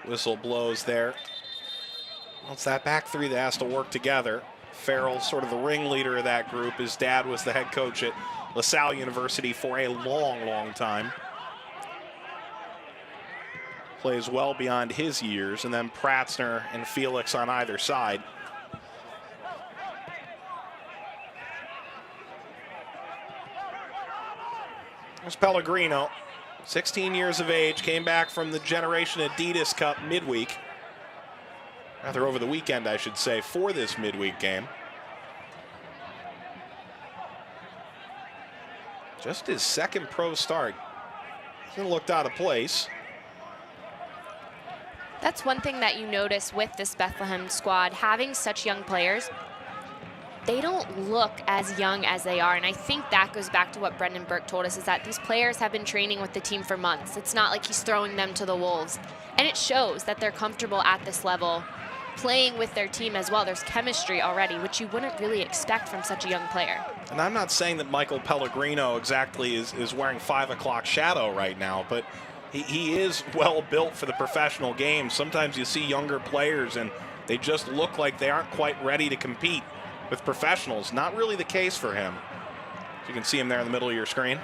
Whistle blows there. Well, it's that back three that has to work together. Farrell, sort of the ringleader of that group. His dad was the head coach at LaSalle University for a long, long time. Plays well beyond his years, and then Pratzner and Felix on either side. There's Pellegrino. 16 years of age, came back from the Generation Adidas Cup midweek. Rather over the weekend, I should say, for this midweek game. Just his second pro start. Hasn't looked out of place. That's one thing that you notice with this Bethlehem squad, having such young players. They don't look as young as they are, and I think that goes back to what Brendan Burke told us, is that these players have been training with the team for months. It's not like he's throwing them to the wolves, and it shows that they're comfortable at this level, playing with their team as well. There's chemistry already, which you wouldn't really expect from such a young player. And I'm not saying that Michael Pellegrino exactly is wearing 5 o'clock shadow right now, but he is well built for the professional game. Sometimes you see younger players and they just look like they aren't quite ready to compete with professionals. Not really the case for him. You can see him there in the middle of your screen.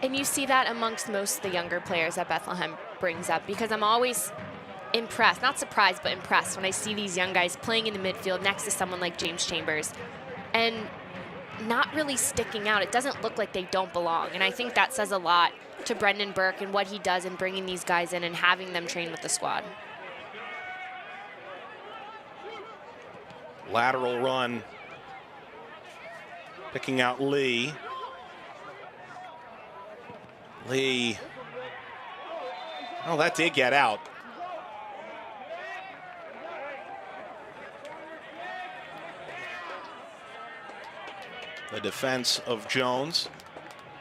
And you see that amongst most of the younger players that Bethlehem brings up, because I'm always impressed, not surprised, but impressed when I see these young guys playing in the midfield next to someone like James Chambers and not really sticking out. It doesn't look like they don't belong. And I think that says a lot to Brendan Burke and what he does in bringing these guys in and having them train with the squad. Lateral run. Picking out Lee. Lee. Oh, that did get out. The defense of Jones.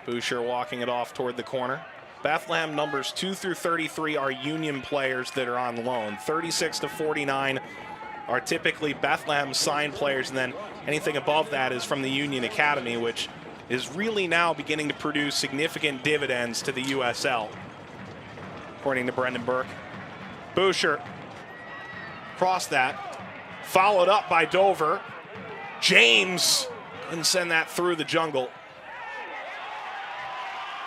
Boucher walking it off toward the corner. Bethlehem numbers 2 through 33 are Union players that are on loan. 36 to 49 are typically Bethlehem signed players, and then anything above that is from the Union Academy, which is really now beginning to produce significant dividends to the USL, according to Brendan Burke. Boucher crossed that, followed up by Dover. James couldn't send that through the jungle.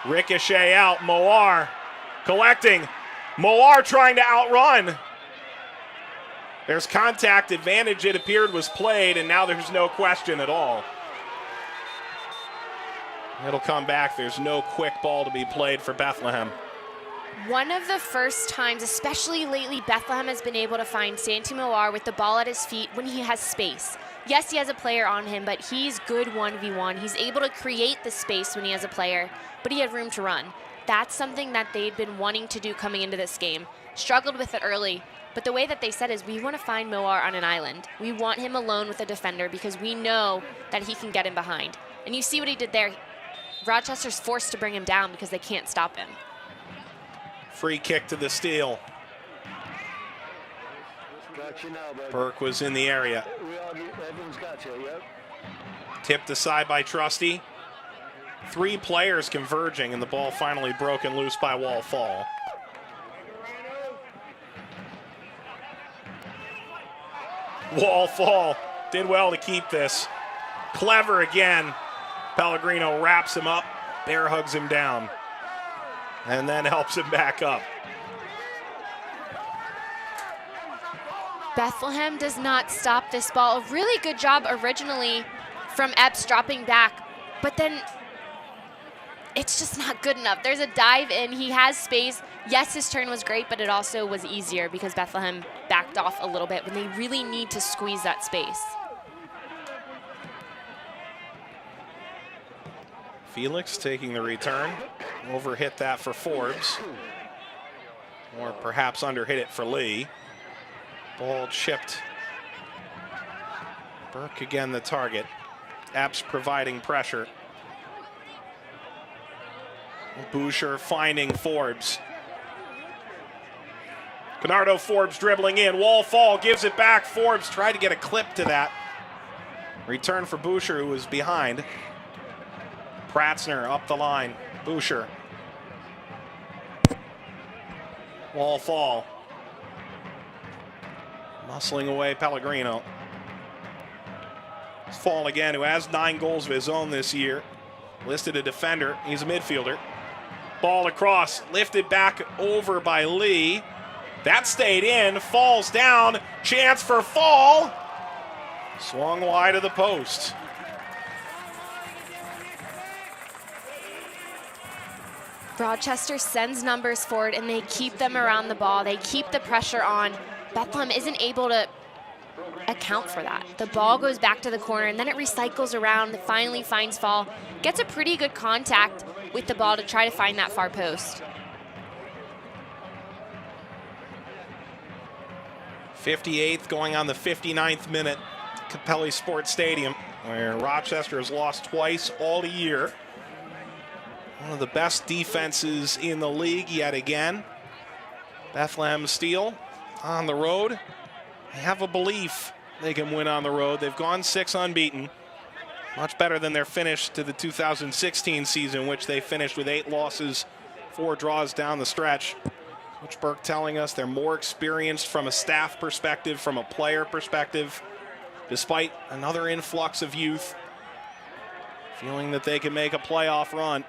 Ricochet out, Moar collecting. Moar trying to outrun. There's contact advantage, it appeared, was played, and now there's no question at all. It'll come back. There's no quick ball to be played for Bethlehem. One of the first times, especially lately, Bethlehem has been able to find Santi Moar with the ball at his feet when he has space. Yes, he has a player on him, but he's good 1v1. He's able to create the space when he has a player, but he had room to run. That's something that they'd been wanting to do coming into this game. Struggled with it early, but the way that they said is, we want to find Moar on an island. We want him alone with a defender because we know that he can get him behind. And you see what he did there. Rochester's forced to bring him down because they can't stop him. Free kick to the steal. Burke was in the area. Tipped aside by Trusty. 3 players converging, and the ball finally broken loose by Wall Fall. Wall Fall did well to keep this. Clever again. Pellegrino wraps him up, bear hugs him down, and then helps him back up. Bethlehem does not stop this ball. A really good job originally from Epps dropping back, but then it's just not good enough. There's a dive in, he has space. Yes, his turn was great, but it also was easier because Bethlehem backed off a little bit when they really need to squeeze that space. Felix taking the return. Overhit that for Forbes. Or perhaps underhit it for Lee. Ball chipped. Burke again the target. Epps providing pressure. Boucher finding Forbes. Bernardo Forbes dribbling in. Wall Fall gives it back. Forbes tried to get a clip to that. Return for Boucher, who was behind. Pratzner up the line. Boucher. Wall Fall. Muscling away Pellegrino. Fall again, who has 9 goals of his own this year. Listed a defender. He's a midfielder. Ball across. Lifted back over by Lee. That stayed in. Falls down. Chance for Fall. Swung wide of the post. Rochester sends numbers forward and they keep them around the ball. They keep the pressure on. Bethlehem isn't able to account for that. The ball goes back to the corner and then it recycles around. It finally finds Fall. Gets a pretty good contact with the ball to try to find that far post. 58th going on the 59th minute. Capelli Sports Stadium, where Rochester has lost twice all year. One of the best defenses in the league yet again. Bethlehem Steel on the road. They have a belief they can win on the road. They've gone 6 unbeaten. Much better than their finish to the 2016 season, which they finished with 8 losses, 4 draws down the stretch. Coach Burke telling us they're more experienced from a staff perspective, from a player perspective, despite another influx of youth. Feeling that they can make a playoff run.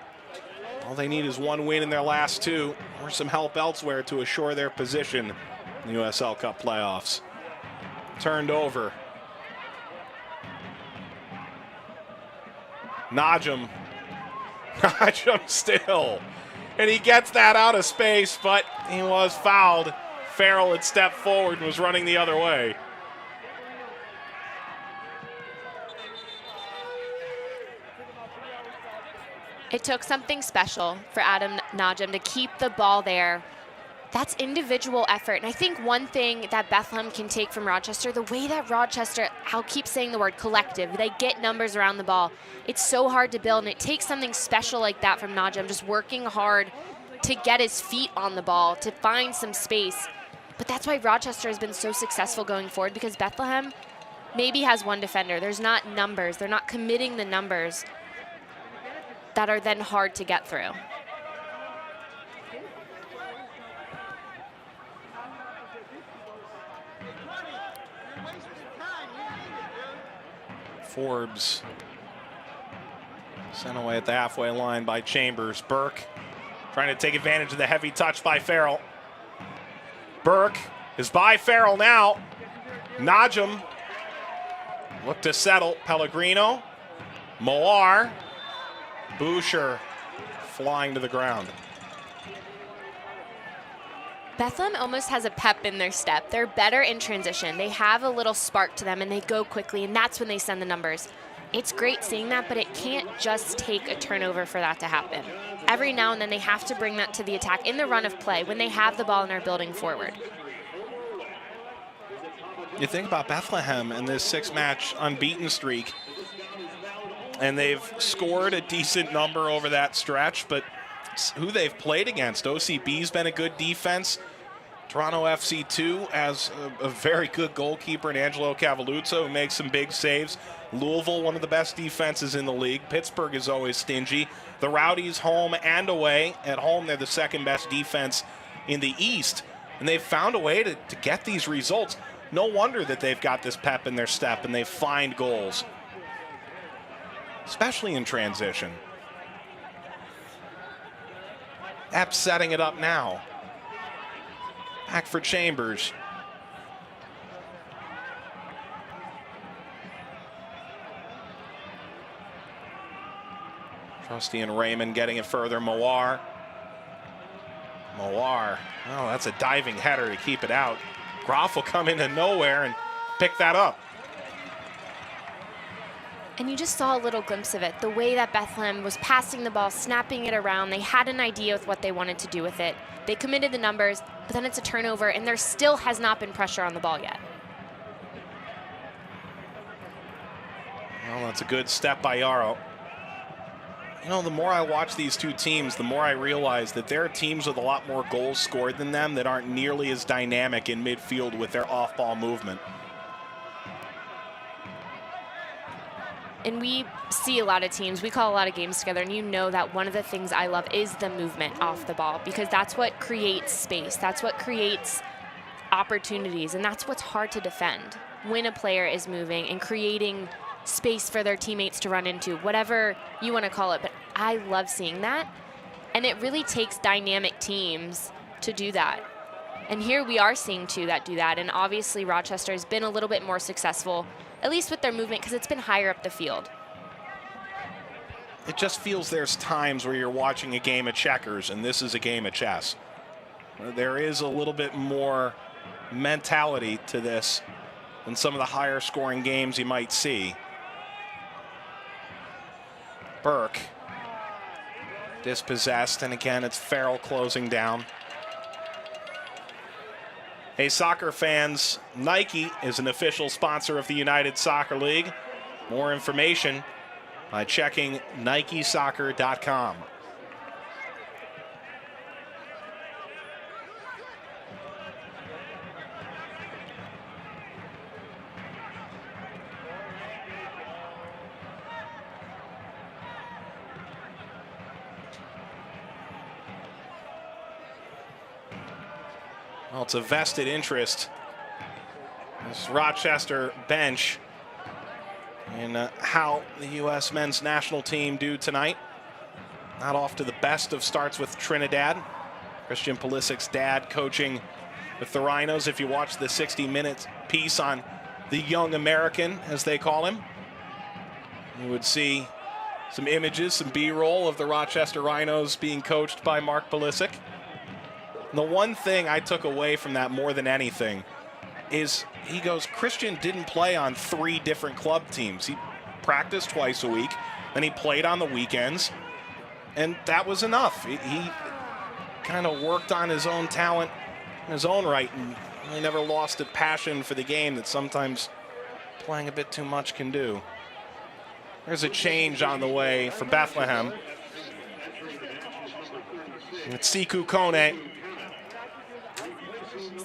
All they need is 1 win in their last 2, or some help elsewhere to assure their position in the USL Cup playoffs. Turned over. Najim. Najim still. And he gets that out of space, but he was fouled. Farrell had stepped forward and was running the other way. It took something special for Adam Najim to keep the ball there. That's individual effort. And I think one thing that Bethlehem can take from Rochester, the way that Rochester, I'll keep saying the word collective, they get numbers around the ball. It's so hard to build, and it takes something special like that from Najim, just working hard to get his feet on the ball, to find some space. But that's why Rochester has been so successful going forward, because Bethlehem maybe has one defender. There's not numbers. They're not committing the numbers that are then hard to get through. Forbes sent away at the halfway line by Chambers. Burke trying to take advantage of the heavy touch by Farrell. Burke is by Farrell now. Najim look to settle. Pellegrino. Moar. Boucher flying to the ground. Bethlehem almost has a pep in their step. They're better in transition. They have a little spark to them, and they go quickly, and that's when they send the numbers. It's great seeing that, but it can't just take a turnover for that to happen. Every now and then they have to bring that to the attack in the run of play when they have the ball and are building forward. You think about Bethlehem and this 6-match unbeaten streak, and they've scored a decent number over that stretch, but who they've played against. OCB's been a good defense. Toronto FC 2 has a very good goalkeeper in Angelo Cavaluzzo, who makes some big saves. Louisville, one of the best defenses in the league. Pittsburgh is always stingy. The Rowdies, home and away. At home, they're the second best defense in the East, and they've found a way to get these results. No wonder that they've got this pep in their step and they find goals, especially in transition. Epps setting it up now. Back for Chambers. Trusty and Raymond getting it further. Moar. Oh, that's a diving header to keep it out. Graf will come into nowhere and pick that up. And you just saw a little glimpse of it, the way that Bethlehem was passing the ball, snapping it around. They had an idea with what they wanted to do with it. They committed the numbers, but then it's a turnover, and there still has not been pressure on the ball yet. Well, that's a good step by Yarrow. You know, the more I watch these two teams, the more I realize that there are teams with a lot more goals scored than them that aren't nearly as dynamic in midfield with their off-ball movement. And we see a lot of teams, we call a lot of games together, and you know that one of the things I love is the movement off the ball, because that's what creates space. That's what creates opportunities, and that's what's hard to defend. When a player is moving and creating space for their teammates to run into, whatever you want to call it, but I love seeing that. And it really takes dynamic teams to do that. And here we are seeing two that do that, and obviously Rochester has been a little bit more successful, at least with their movement, because it's been higher up the field. It just feels there's times where you're watching a game of checkers and this is a game of chess. There is a little bit more mentality to this than some of the higher scoring games you might see. Burke dispossessed, and again it's Farrell closing down. Hey, soccer fans, Nike is an official sponsor of the United Soccer League. More information by checking NikeSoccer.com. Well, it's a vested interest, this Rochester bench, in how the U.S. men's national team do tonight. Not off to the best of starts with Trinidad. Christian Pulisic's dad coaching with the Rhinos. If you watch the 60-minute piece on the young American, as they call him, you would see some images, some B-roll of the Rochester Rhinos being coached by Mark Pulisic. The one thing I took away from that more than anything is he goes, Christian didn't play on 3 different club teams. He practiced twice a week, then he played on the weekends, and that was enough. He kind of worked on his own talent in his own right, and he never lost a passion for the game that sometimes playing a bit too much can do. There's a change on the way for Bethlehem. It's Siku Kone.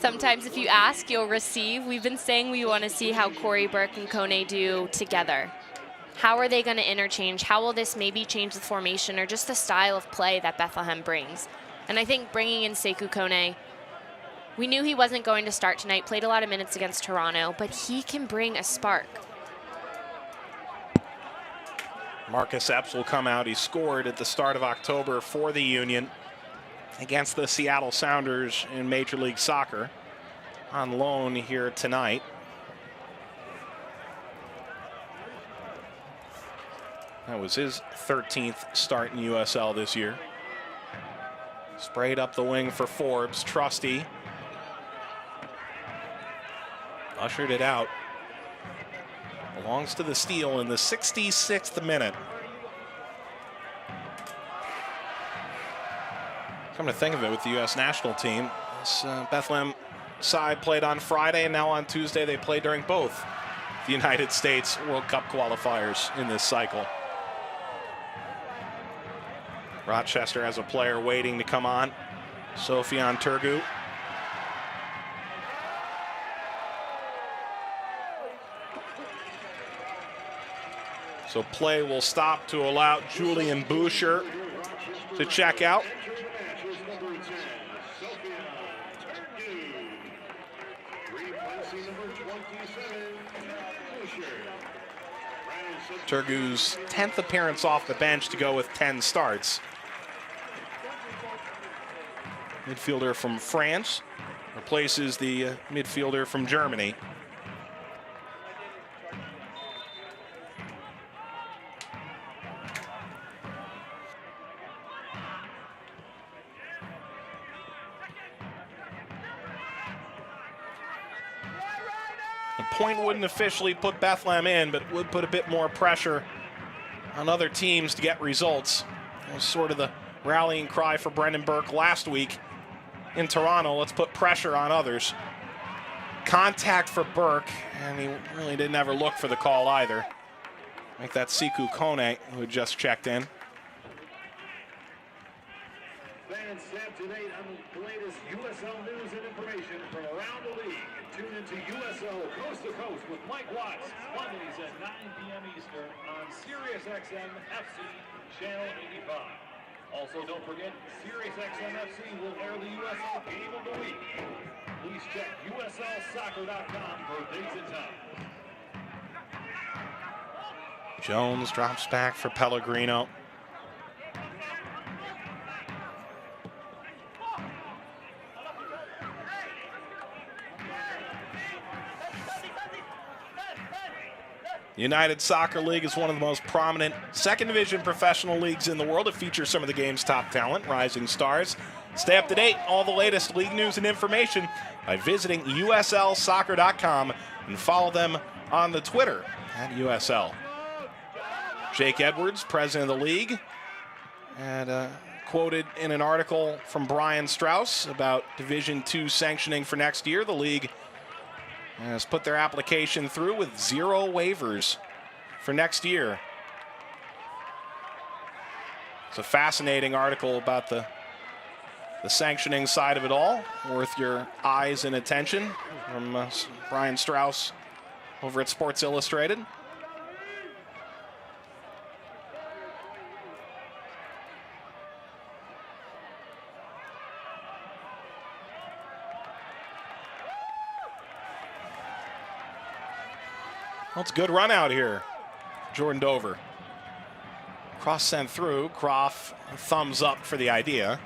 Sometimes if you ask, you'll receive. We've been saying we want to see how Corey Burke and Kone do together. How are they going to interchange? How will this maybe change the formation or just the style of play that Bethlehem brings? And I think bringing in Sekou Kone, we knew he wasn't going to start tonight, played a lot of minutes against Toronto, but he can bring a spark. Marcus Epps will come out. He scored at the start of October for the Union against the Seattle Sounders in Major League Soccer, on loan here tonight. That was his 13th start in USL this year. Sprayed up the wing for Forbes. Trusty ushered it out. Belongs to the steal in the 66th minute. Come to think of it, with the U.S. national team, this Bethlehem side played on Friday, and now on Tuesday they play during both the United States World Cup qualifiers in this cycle. Rochester has a player waiting to come on, Sofian Turgu. So play will stop to allow Julian Boucher to check out. Turgu's 10th appearance off the bench to go with 10 starts. Midfielder from France replaces the midfielder from Germany. The point wouldn't officially put Bethlehem in, but would put a bit more pressure on other teams to get results. It was sort of the rallying cry for Brendan Burke last week in Toronto. Let's put pressure on others. Contact for Burke, and he really didn't ever look for the call either. I think that's Sekou Kone who had just checked in. Fans, stay up to date on the latest USL news and information from around the league. Tune into USL Coast to Coast with Mike Watts, Mondays at 9 p.m. Eastern on SiriusXM FC Channel 85. Also, don't forget, SiriusXM FC will air the USL Game of the Week. Please check USLsoccer.com for dates and times. Jones drops back for Pellegrino. United Soccer League is one of the most prominent second division professional leagues in the world. It features some of the game's top talent, rising stars. Stay up to date, all the latest league news and information by visiting USLsoccer.com and follow them on the Twitter at USL. Jake Edwards, president of the league, had quoted in an article from Brian Strauss about Division II sanctioning for next year. The league has put their application through with 0 waivers for next year. It's a fascinating article about the sanctioning side of it all, worth your eyes and attention, from Brian Strauss over at Sports Illustrated. Well, it's a good run out here. Jordan Dover. Cross sent through. Graf, thumbs up for the idea.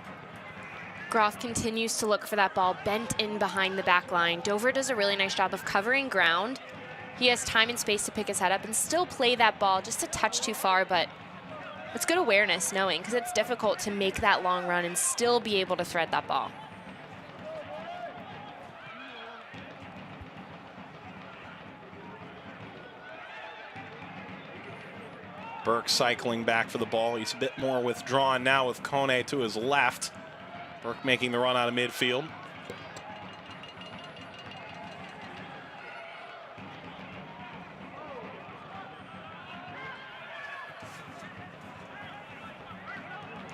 Graf continues to look for that ball bent in behind the back line. Dover does a really nice job of covering ground. He has time and space to pick his head up and still play that ball just a touch too far, but it's good awareness knowing, because it's difficult to make that long run and still be able to thread that ball. Burke cycling back for the ball. He's a bit more withdrawn now with Kone to his left. Burke making the run out of midfield.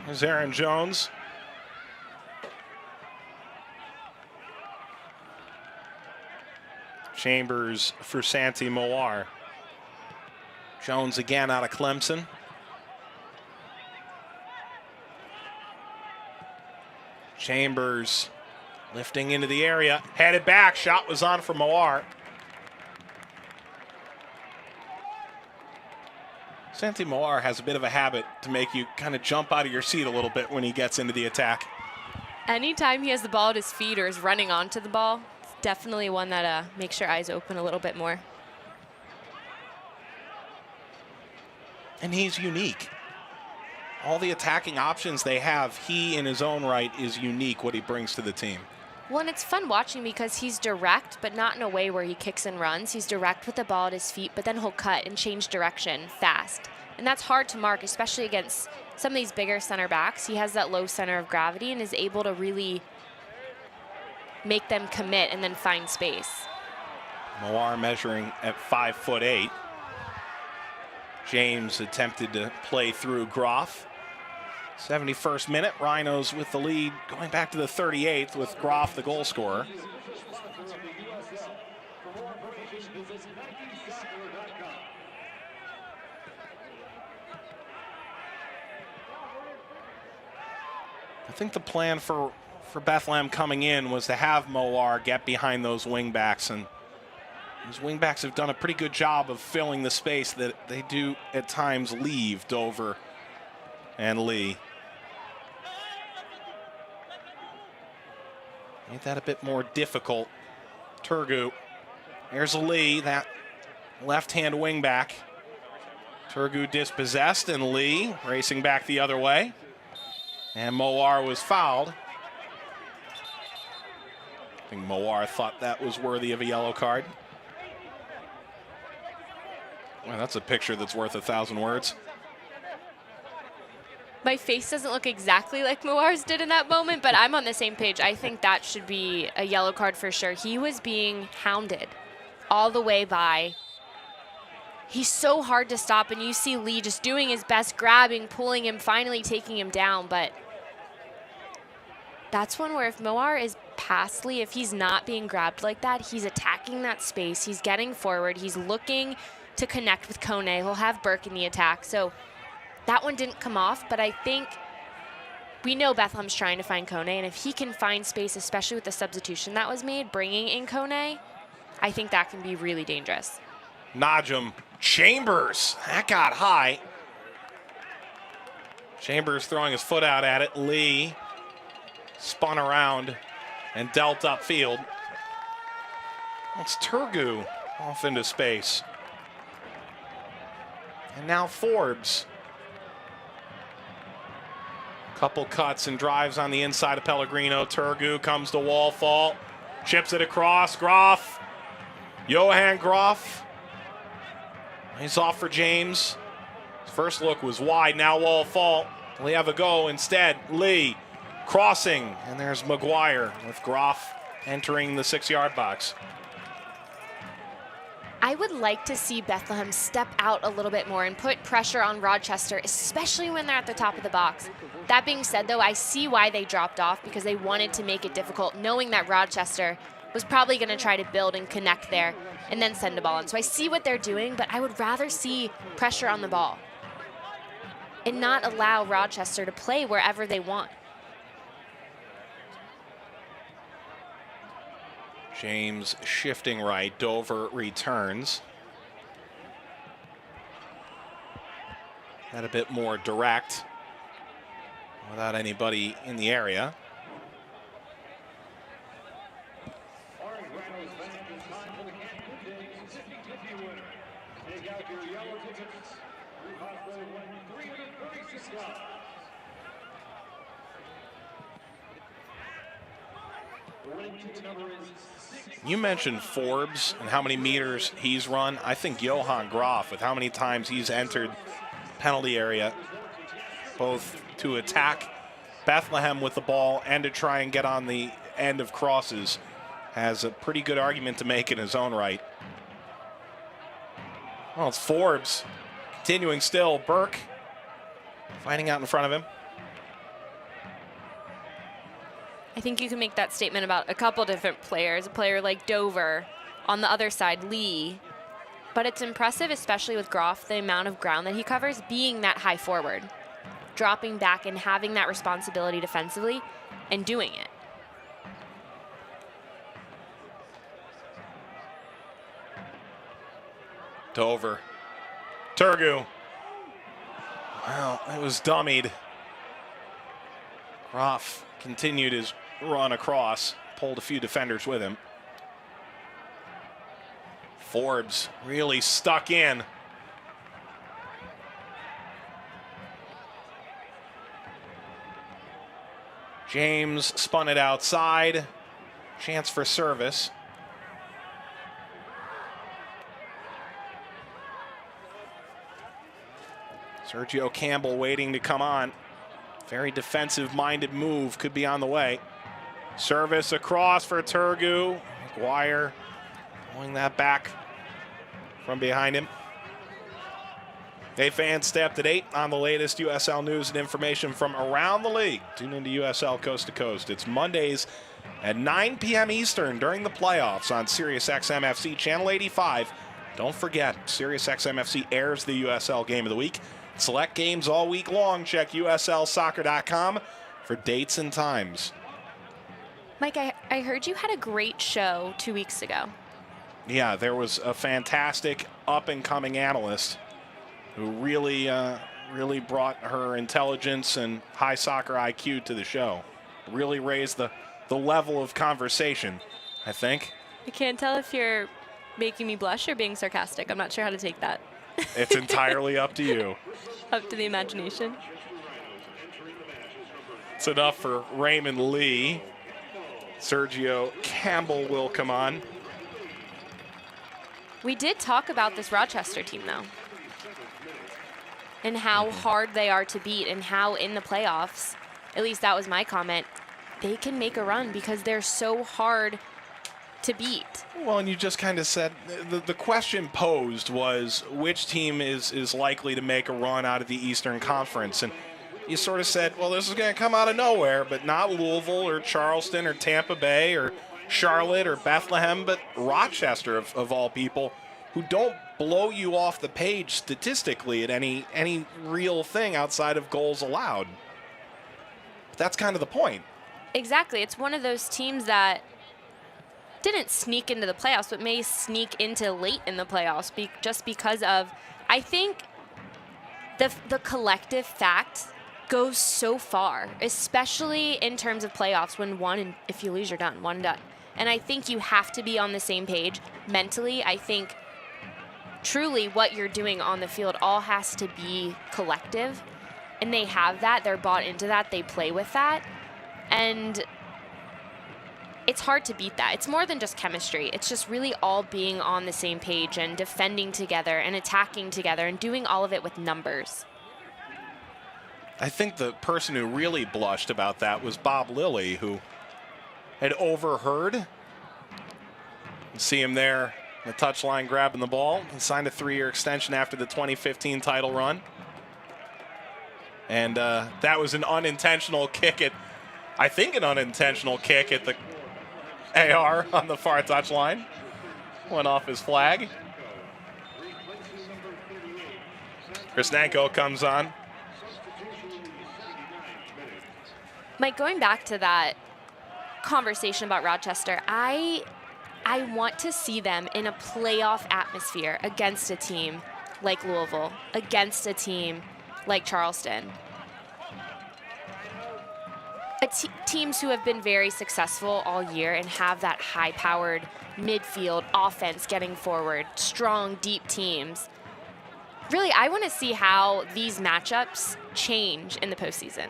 There's Aaron Jones. Chambers for Santi Moar. Jones again out of Clemson. Chambers lifting into the area, headed back, shot was on for Moar. Santi Moar has a bit of a habit to make you kind of jump out of your seat a little bit when he gets into the attack. Anytime he has the ball at his feet or is running onto the ball, it's definitely one that makes your eyes open a little bit more. And he's unique. All the attacking options they have, he in his own right is unique what he brings to the team. Well, and it's fun watching because he's direct, but not in a way where he kicks and runs. He's direct with the ball at his feet, but then he'll cut and change direction fast. And that's hard to mark, especially against some of these bigger center backs. He has that low center of gravity and is able to really make them commit and then find space. Moar measuring at 5'8". James attempted to play through Graf. 71st minute, Rhinos with the lead, going back to the 38th with Graf the goal scorer. I think the plan for Bethlehem coming in was to have Moar get behind those wingbacks, and those wingbacks have done a pretty good job of filling the space that they do at times leave Dover and Lee. Made that a bit more difficult. Turgu. There's Lee, that left-hand wingback. Turgu dispossessed, and Lee racing back the other way. And Moar was fouled. I think Moar thought that was worthy of a yellow card. Well, that's a picture that's worth 1,000 words. My face doesn't look exactly like Moar's did in that moment, but I'm on the same page. I think that should be a yellow card for sure. He was being hounded all the way by. He's so hard to stop, and you see Lee just doing his best, grabbing, pulling him, finally taking him down. But that's one where if Moar is past Lee, if he's not being grabbed like that, he's attacking that space. He's getting forward. He's looking to connect with Kone. He'll have Burke in the attack. So that one didn't come off, but I think we know Bethlehem's trying to find Kone, and if he can find space, especially with the substitution that was made, bringing in Kone, I think that can be really dangerous. Najum, Chambers, that got high. Chambers throwing his foot out at it. Lee spun around and dealt upfield. It's Turgu off into space. And now Forbes. Couple cuts and drives on the inside of Pellegrino. Turgu comes to wall fault, chips it across. Graf, Johan Graf. He's off for James. His first look was wide, now wall fault. They have a go instead. Lee crossing, and there's McGuire with Graf entering the 6-yard box. I would like to see Bethlehem step out a little bit more and put pressure on Rochester, especially when they're at the top of the box. That being said, though, I see why they dropped off, because they wanted to make it difficult, knowing that Rochester was probably going to try to build and connect there and then send a ball in. So I see what they're doing, but I would rather see pressure on the ball and not allow Rochester to play wherever they want. James shifting right. Dover returns. That a bit more direct without anybody in the area. You mentioned Forbes and how many meters he's run. I think Johan Graf, with how many times he's entered penalty area, both to attack Bethlehem with the ball and to try and get on the end of crosses, has a pretty good argument to make in his own right. Well, it's Forbes continuing still. Burke fighting out in front of him. I think you can make that statement about a couple different players. A player like Dover On the other side, Lee. But it's impressive, especially with Graf, the amount of ground that he covers, being that high forward, dropping back and having that responsibility defensively and doing it. Dover. Turgu. Well, it was dummied. Graf continued his run across, pulled a few defenders with him. Forbes really stuck in. James spun it outside. Chance for service. Sergio Campbell waiting to come on. Very defensive-minded move, could be on the way. Service across for Turgu. McGuire pulling that back from behind him. Hey fans, stay up to date on the latest USL news and information from around the league. Tune into USL Coast to Coast. It's Mondays at 9 p.m. Eastern during the playoffs on SiriusXM FC Channel 85. Don't forget, SiriusXM FC airs the USL Game of the Week. Select games all week long. Check USLsoccer.com for dates and times. Mike, I heard you had a great show 2 weeks ago. Yeah, there was a fantastic up-and-coming analyst who really brought her intelligence and high soccer IQ to the show. Really raised the level of conversation, I think. I can't tell if you're making me blush or being sarcastic. I'm not sure how to take that. It's entirely up to you. Up to the imagination. It's enough for Raymond Lee. Sergio Campbell will come on. We did talk about this Rochester team, though, and how hard they are to beat, and how in the playoffs, at least that was my comment, they can make a run because they're so hard to beat. Well, and you just kind of said, the question posed was which team is likely to make a run out of the Eastern Conference, and you sort of said, well, this is going to come out of nowhere, but not Louisville or Charleston or Tampa Bay or Charlotte or Bethlehem, but Rochester of all people, who don't blow you off the page statistically at any real thing outside of goals allowed. But that's kind of the point. Exactly. It's one of those teams that didn't sneak into the playoffs, but may sneak into late in the playoffs just because of, I think, the collective fact goes so far, especially in terms of playoffs when if you lose, you're done, one and done. And I think you have to be on the same page mentally. I think truly what you're doing on the field all has to be collective, and they have that. They're bought into that. They play with that. And it's hard to beat that. It's more than just chemistry. It's just really all being on the same page and defending together and attacking together and doing all of it with numbers. I think the person who really blushed about that was Bob Lilly, who had overheard. You see him there, the touchline grabbing the ball. He signed a 3-year extension after the 2015 title run. And that was an unintentional kick at, I think an unintentional kick at the AR on the far touchline. Went off his flag. Krisnenko comes on. Mike, going back to that conversation about Rochester, I want to see them in a playoff atmosphere against a team like Louisville, against a team like Charleston. Teams who have been very successful all year and have that high-powered midfield offense getting forward, strong, deep teams. Really, I want to see how these matchups change in the postseason.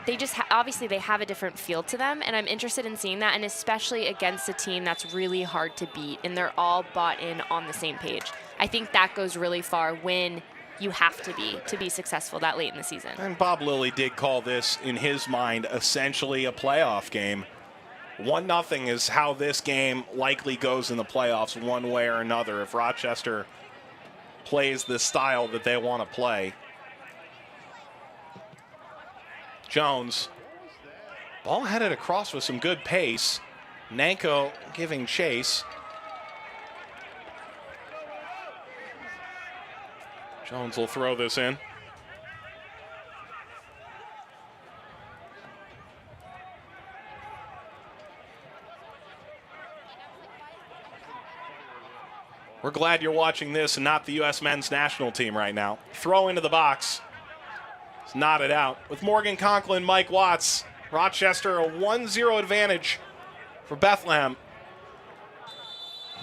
They just obviously they have a different feel to them, and I'm interested in seeing that, and especially against a team that's really hard to beat, and they're all bought in on the same page. I think that goes really far when you have to be successful that late in the season. And Bob Lilly did call this, in his mind, essentially a playoff game. 1-0 is how this game likely goes in the playoffs one way or another if Rochester plays the style that they want to play. Jones, ball headed across with some good pace. Nanko giving chase. Jones will throw this in. We're glad you're watching this and not the U.S. men's national team right now. Throw into the box. It's knotted out. With Morgan Conklin, Mike Watts. Rochester a 1-0 advantage for Bethlehem.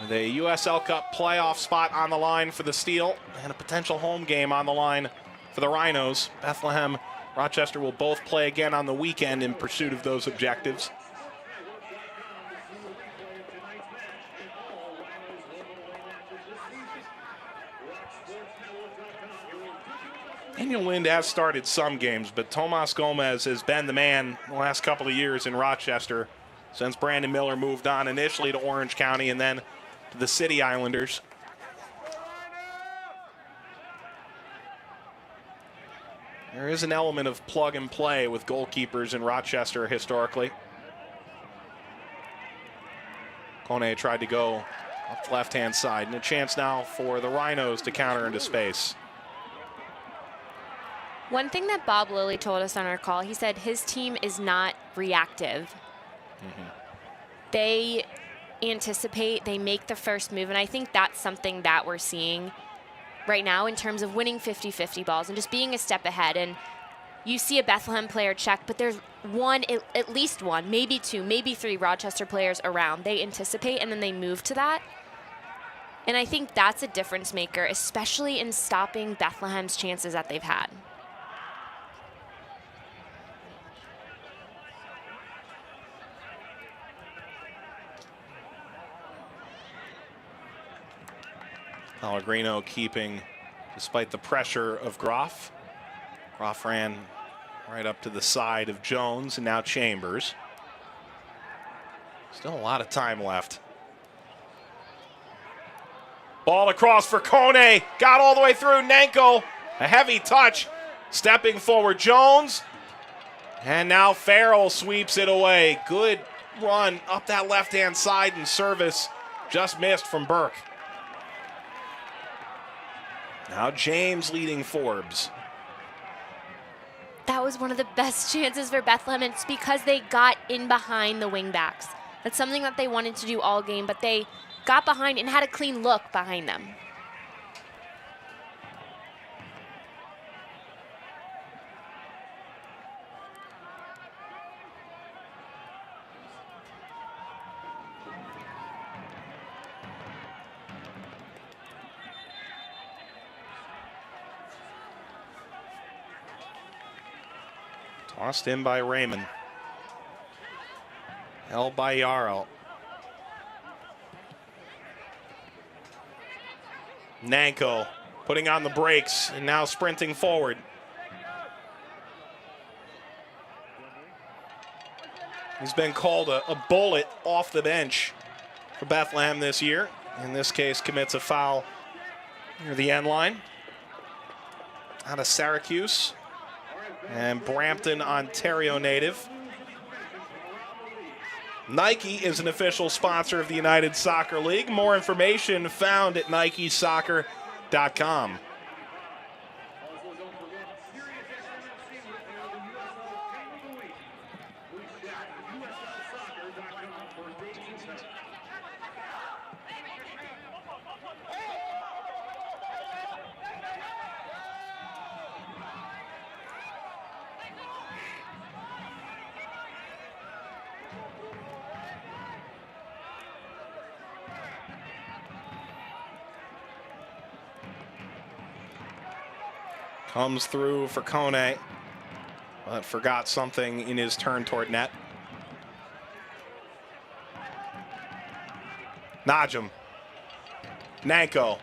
With a USL Cup playoff spot on the line for the Steel and a potential home game on the line for the Rhinos. Bethlehem, Rochester will both play again on the weekend in pursuit of those objectives. Daniel Lind has started some games, but Tomas Gomez has been the man the last couple of years in Rochester since Brandon Miller moved on initially to Orange County and then to the City Islanders. There is an element of plug and play with goalkeepers in Rochester historically. Kone tried to go up the left-hand side, and a chance now for the Rhinos to counter into space. One thing that Bob Lilly told us on our call, he said his team is not reactive. They anticipate, they make the first move, and I think that's something that we're seeing right now in terms of winning 50-50 balls and just being a step ahead. And you see a Bethlehem player check, but there's one, at least one, maybe two, maybe three Rochester players around. They anticipate, and then they move to that. And I think that's a difference maker, especially in stopping Bethlehem's chances that they've had. Pellegrino keeping despite the pressure of Graf. Graf ran right up to the side of Jones and now Chambers. Still a lot of time left. Ball across for Kone. Got all the way through. Nanko, a heavy touch. Stepping forward, Jones. And now Farrell sweeps it away. Good run up that left-hand side and service just missed from Burke. Now James leading Forbes. That was one of the best chances for Bethlehem, and it's because they got in behind the wingbacks. That's something that they wanted to do all game, but they got behind and had a clean look behind them. Tossed in by Raymond. Held by Yarrow. Nanko putting on the brakes and now sprinting forward. He's been called a bullet off the bench for Bethlehem this year. In this case, commits a foul near the end line. Out of Syracuse. And Brampton, Ontario native. Nike is an official sponsor of the United Soccer League. More information found at nikesoccer.com. Comes through for Kone, but forgot something in his turn toward net. Najim. Nanko.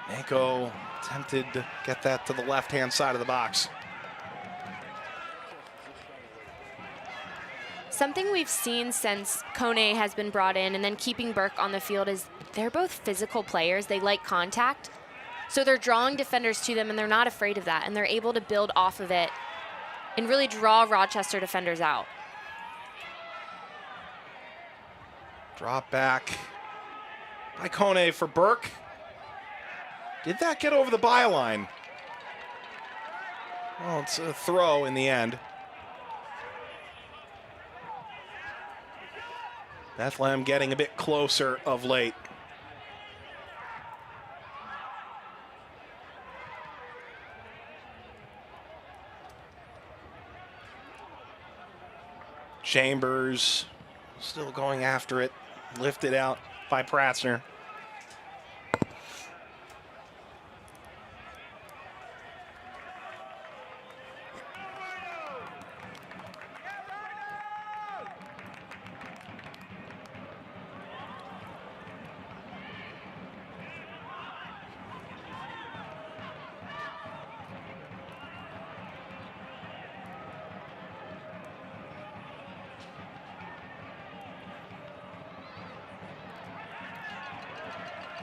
Nanko attempted to get that to the left-hand side of the box. Something we've seen since Kone has been brought in and then keeping Burke on the field is they're both physical players. They like contact. So they're drawing defenders to them, and they're not afraid of that, and they're able to build off of it and really draw Rochester defenders out. Drop back by Kone for Burke. Did that get over the byline? Well, it's a throw in the end. Bethlehem getting a bit closer of late. Chambers still going after it. Lifted out by Pratzner.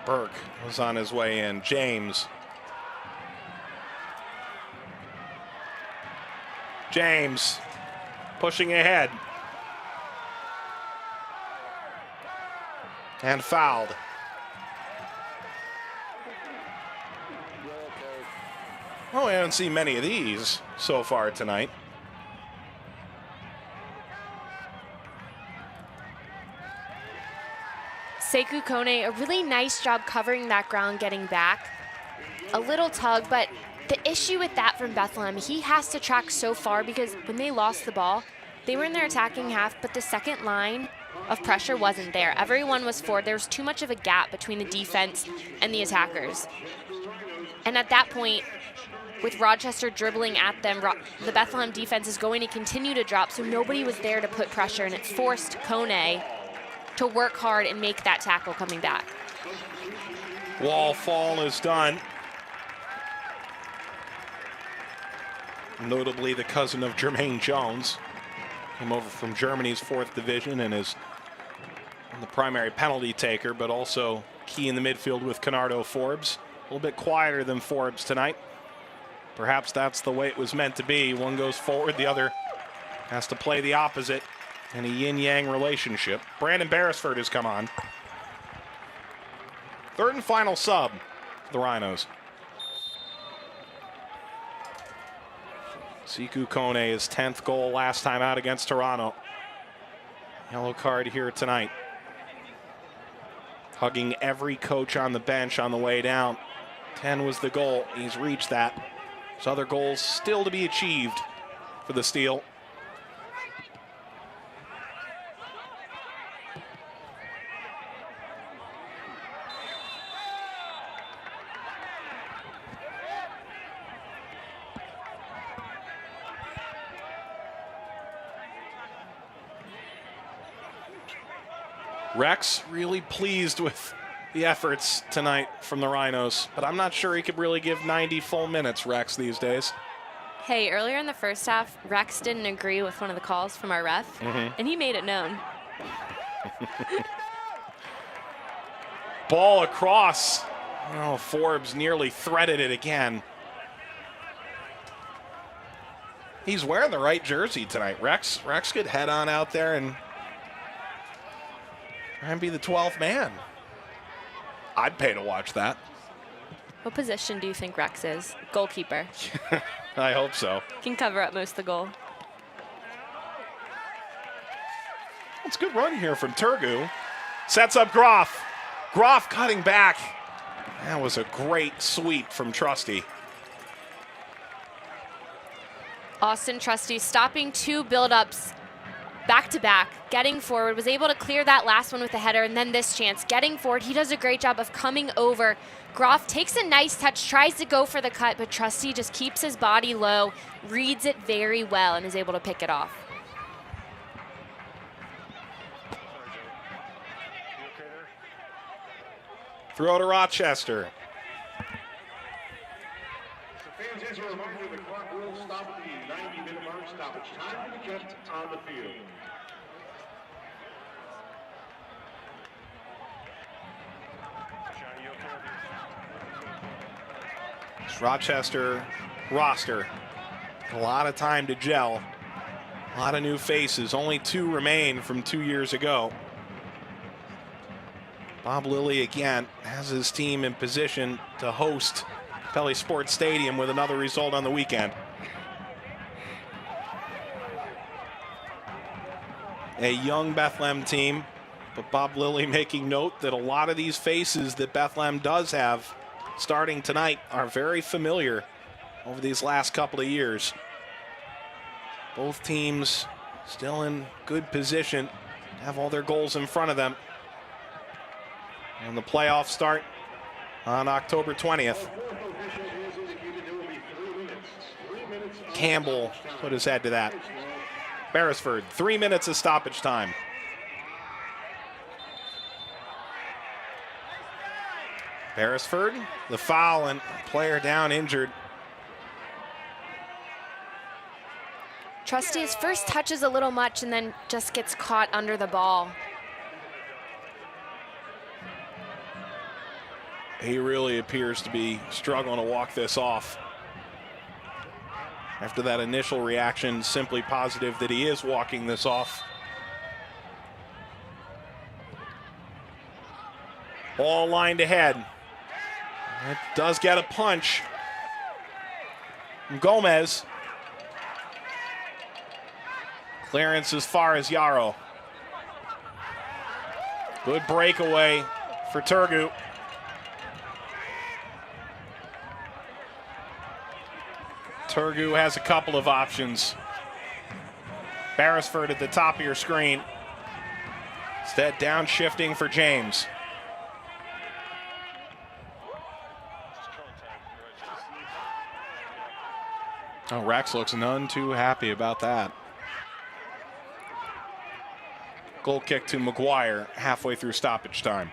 Burke was on his way in. James. James pushing ahead. And fouled. Well, we haven't seen many of these so far tonight. Sekou Kone, a really nice job covering that ground, getting back. A little tug, but the issue with that from Bethlehem, he has to track so far because when they lost the ball, they were in their attacking half, but the second line of pressure wasn't there. Everyone was forward. There was too much of a gap between the defense and the attackers. And at that point, with Rochester dribbling at them, the Bethlehem defense is going to continue to drop, so nobody was there to put pressure, and it forced Kone to work hard and make that tackle coming back. Wall fall is done. Notably the cousin of Jermaine Jones. Came over from Germany's 4th division and is the primary penalty taker, but also key in the midfield with Canardo Forbes. A little bit quieter than Forbes tonight. Perhaps that's the way it was meant to be. One goes forward, the other has to play the opposite. And a yin-yang relationship. Brandon Beresford has come on. Third and final sub for the Rhinos. Sekou Kone, his 10th goal last time out against Toronto. Yellow card here tonight. Hugging every coach on the bench on the way down. 10 was the goal. He's reached that. There's other goals still to be achieved for the Steel. Rex really pleased with the efforts tonight from the Rhinos, but I'm not sure he could really give 90 full minutes, Rex, these days. Hey, earlier in the first half, Rex didn't agree with one of the calls from our ref, and he made it known. Ball across. Oh, Forbes nearly threaded it again. He's wearing the right jersey tonight, Rex. Rex could head on out there and try and be the 12th man. I'd pay to watch that. What position do you think Rex is? Goalkeeper. I hope so. Can cover up most of the goal. It's a good run here from Turgu. Sets up Graf. Graf cutting back. That was a great sweep from Trusty. Austin Trusty stopping 2 build-ups back-to-back, getting forward, was able to clear that last one with a header, and then this chance, getting forward. He does a great job of coming over. Graf takes a nice touch, tries to go for the cut, but Trusty just keeps his body low, reads it very well, and is able to pick it off. Throw to Rochester. Fans, as a reminder, the clock will stop at the 90-minute mark. Stoppage time to be kept on the field. This Rochester roster. A lot of time to gel. A lot of new faces. Only 2 remain from 2 years ago. Bob Lilly again has his team in position to host Pele Sports Stadium with another result on the weekend. A young Bethlehem team, but Bob Lilly making note that a lot of these faces that Bethlehem does have starting tonight are very familiar over these last couple of years. Both teams still in good position, have all their goals in front of them. And the playoffs start on October 20th. Campbell put his head to that. Beresford, 3 minutes of stoppage time. Beresford, the foul, and player down injured. Trusty's first touch is a little much and then just gets caught under the ball. He really appears to be struggling to walk this off. After that initial reaction, simply positive that he is walking this off. Ball lined ahead. It does get a punch from Gomez. Clearance as far as Yarrow. Good breakaway for Turgu. Turgu has a couple of options. Beresford at the top of your screen. Instead, downshifting for James. Oh, Rex looks none too happy about that. Goal kick to McGuire halfway through stoppage time.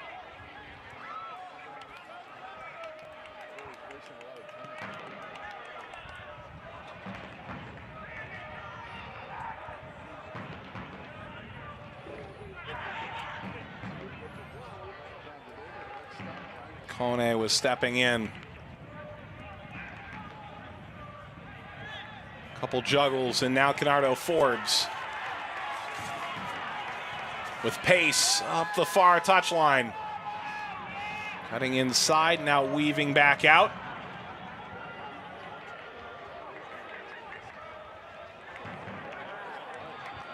Kone was stepping in. Couple juggles, and now Canardo Forbes with pace up the far touchline. Cutting inside, now weaving back out.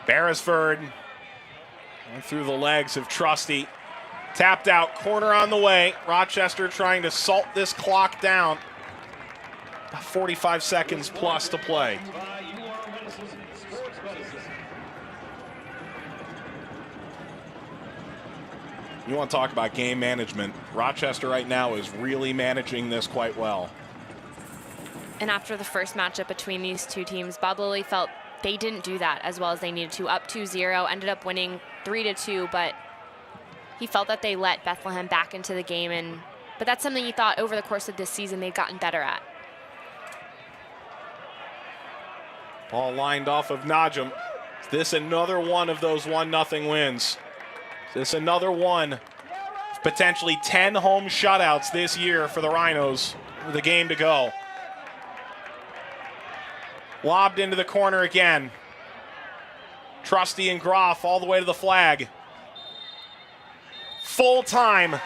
Beresford went through the legs of Trusty. Tapped out, corner on the way. Rochester trying to salt this clock down. About 45 seconds plus to play. You want to talk about game management. Rochester right now is really managing this quite well. And after the first matchup between these two teams, Bob Lilly felt they didn't do that as well as they needed to. Up 2-0, ended up winning 3-2, but he felt that they let Bethlehem back into the game, but that's something he thought over the course of this season they've gotten better at. Ball lined off of Najim. Is this another one of those 1-0 wins? Is this another one of potentially 10 home shutouts this year for the Rhinos with a game to go? Lobbed into the corner again. Trusty and Graf all the way to the flag. Full time.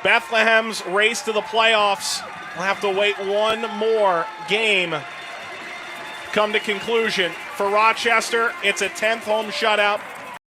Bethlehem's race to the playoffs will have to wait one more game come to conclusion. For Rochester, it's a 10th home shutout.